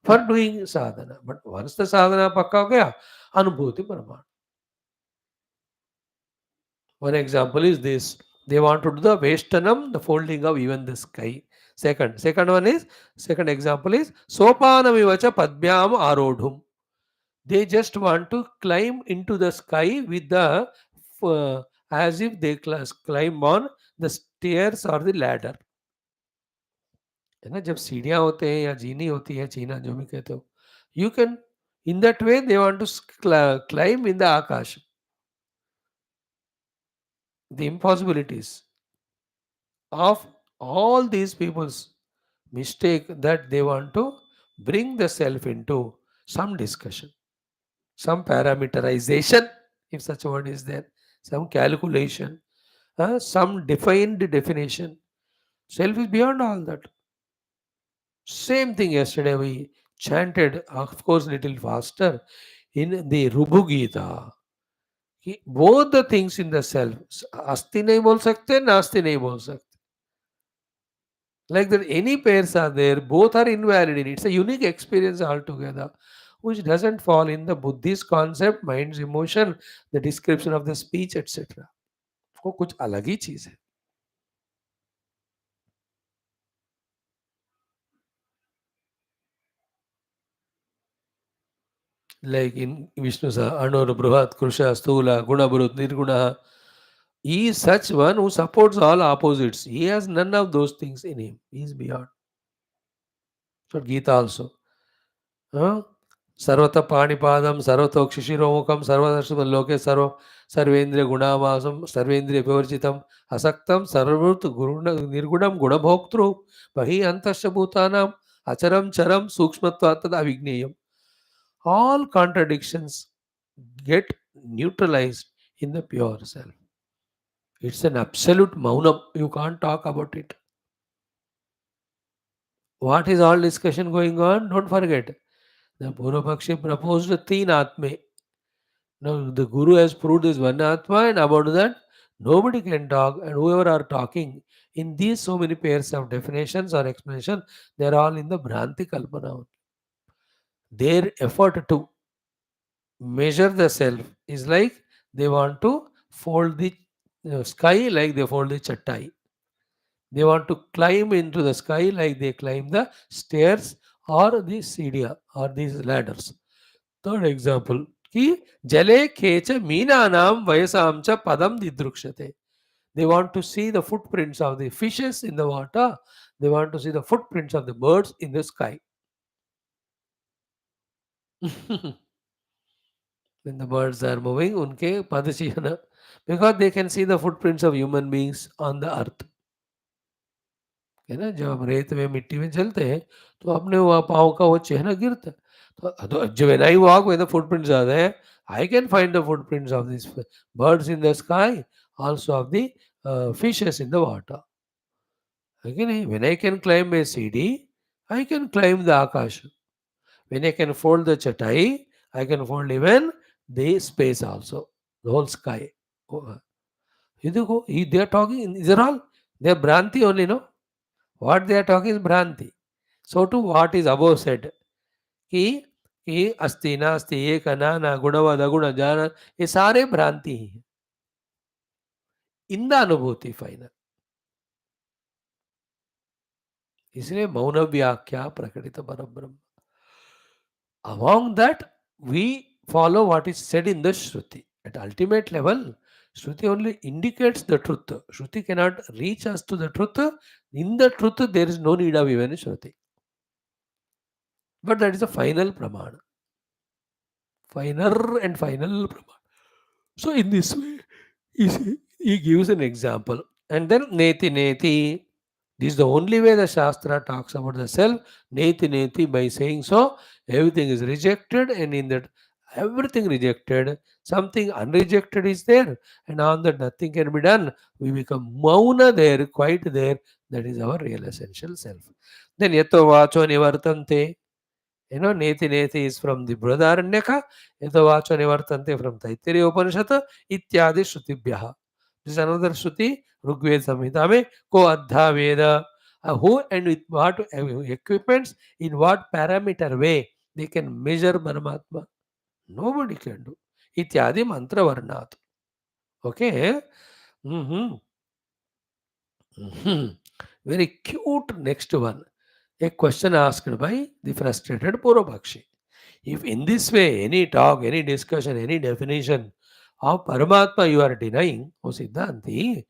for doing sadhana. But once the sadhana pakka ho gaya, anubhuti pramana. One example is this. They want to do the Veshtanam, the folding of even the sky. Second example is Sopanamivacha Padbyam Arodhum. They just want to climb into the sky with the as if they climb on the stairs or the ladder. है ना, जब सीढ़ियाँ होते हैं या जीनी होती है, चीना जो भी कहते हो, you can, in that way they want to climb in the akash. The impossibilities of all these people's mistake that they want to bring the self into some discussion, some parameterization, if such a word is there, some calculation, some defined definition. Self is beyond all that. Same thing yesterday we chanted, of course, little faster in the Rubhu Gita. Both the things in the self, asti nahi bol sakte, nasti nahi bol sakte. Like that, any pairs are there, both are invalid in it. It's a unique experience altogether, which doesn't fall in the Buddhist concept, mind's emotion, the description of the speech, etc. वो कुछ अलग ही चीज है. Like in Vishnu Anur, Bruhat, Krusha, Stula, Guna, Brut, Nirguna. He is such one who supports all opposites. He has none of those things in him. He is beyond. So Gita also. सर्वतः पाणिपादम सर्वतोक्षिशिरोमुखम सर्वदर्शलोके सर्वेन्द्रिय गुणावासम सर्वेन्द्रिय विवर्जितम असक्तम सर्वभूत निर्गुणम गुणभोक्तृ बहि अंतश्च भूतानाम अचरम चरम सूक्ष्मत्वात् तद अविज्ञेयम. All contradictions get neutralized in the pure self. It's an absolute maunam. You can't talk about it. What is all discussion going on? Don't forget. The Purvapakshi proposed teen Atme. Now the Guru has proved this one Atma, and about that nobody can talk, and whoever are talking in these so many pairs of definitions or explanation, they are all in the Bhranti Kalpana. Their effort to measure the self is like they want to fold the sky like they fold the chattai. They want to climb into the sky like they climb the stairs or the sidia or these ladders. Third example, ki jale kecha meenanam vayasamcha padam didrukshate. They want to see the footprints of the fishes in the water. They want to see the footprints of the birds in the sky. When the birds are moving, unke padachihana, because they can see the footprints of human beings on the earth. है ना, जब हम रेत में मिट्टी में चलते हैं तो अपने वो पाँव का वो चिन्ह गिरता है, तो जब when I walk when the footprints are there, I can find the footprints of these birds in the sky, also of the fishes in the water. है नहीं? When I can climb a CD, I can climb the Akash. When I can fold the chatai, I can fold even the space also, the whole sky. Oh, you देखो, they are talking, these are all, they are Bhranti only, no? What they are talking is Bhranti. So to what is above said, कि अस्ति नास्ति एक नाना गुणवद अगुण जान, ये सारे भ्रांति ही हैं इन द अनुभूति फाइनल. इसलिए मौन व्याख्या प्रकटित परब्रह्म. Among that, we follow what is said in the Shruti. At ultimate level, Shruti only indicates the truth. Shruti cannot reach us to the truth. In the truth, there is no need of even Shruti. But that is the final pramana. Final and final pramana. So in this way, he gives an example. And then neti neti. This is the only way the Shastra talks about the self. Neti neti, by saying so, everything is rejected, and in that everything rejected, something unrejected is there, and on that nothing can be done. We become mauna there, quite there. That is our real essential self. Then yato vacho nivartante. You know, Neti Neti is from the Brihadaranyaka, Yatavacho Nivartante from Aitareya Upanishad, Ityadi Shrutibhyaha. This is another Shruti, Rigveda Samhita में को अद्धा Veda, who and with what equipments, in what parameter way they can measure Paramatma. Nobody can do. Ityadi mantra varnat. Okay. Mhm. Mhm. Very cute next one. A question asked by the frustrated Purvapakshi. If in this way, any talk, any discussion, any definition of Paramatma you are denying, O Siddhanti,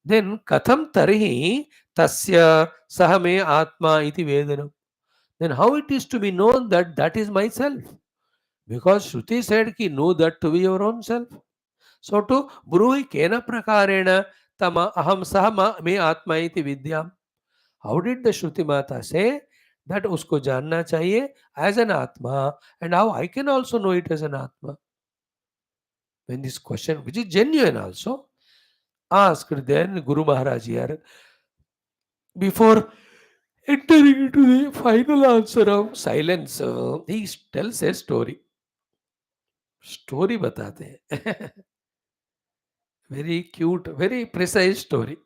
then Katham Tarihi Tasya Sahame Atma iti Vedanam. Then how it is to be known that that is myself? Because Shruti said ki know that to be your own self. So to Bruhi Kena Prakarena Tama Aham Sahama Me Atma iti Vidyam. How did the Shruti Mata say that usko जानना चाहिए as an Atma, and how I can also know it as an Atma? When this question, which is genuine also, asked then Guru Maharaj here, before entering into the final answer of silence, he tells a story. Story बताते हैं. Very cute, very precise story.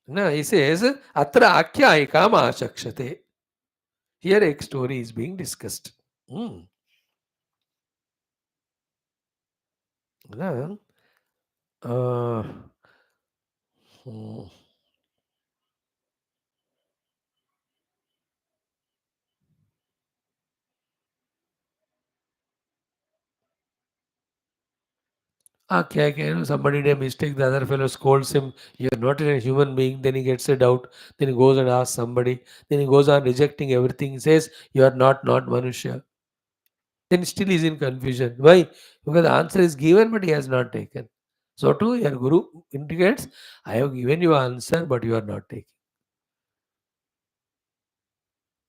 No, he says, Atra Akhyaikam Ashakshate. Here a story is being discussed. Hmm. No, uh, hmm. Okay, okay, somebody did a mistake, the other fellow scolds him, you're not a human being, then he gets a doubt, then he goes and asks somebody, then he goes on rejecting everything, he says, you are not Manushya. Then still he's in confusion. Why? Because the answer is given, but he has not taken. So too, your Guru indicates, I have given you answer, but you are not taking.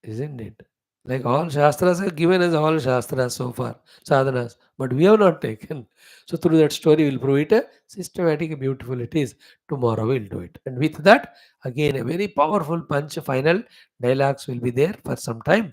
Isn't it? Like all Shastras are given as all Shastras so far, sadhanas, but we have not taken. So through that story, we'll prove it systematic, beautiful it is. Tomorrow we'll do it. And with that, again, a very powerful punch, final dialogues will be there for some time.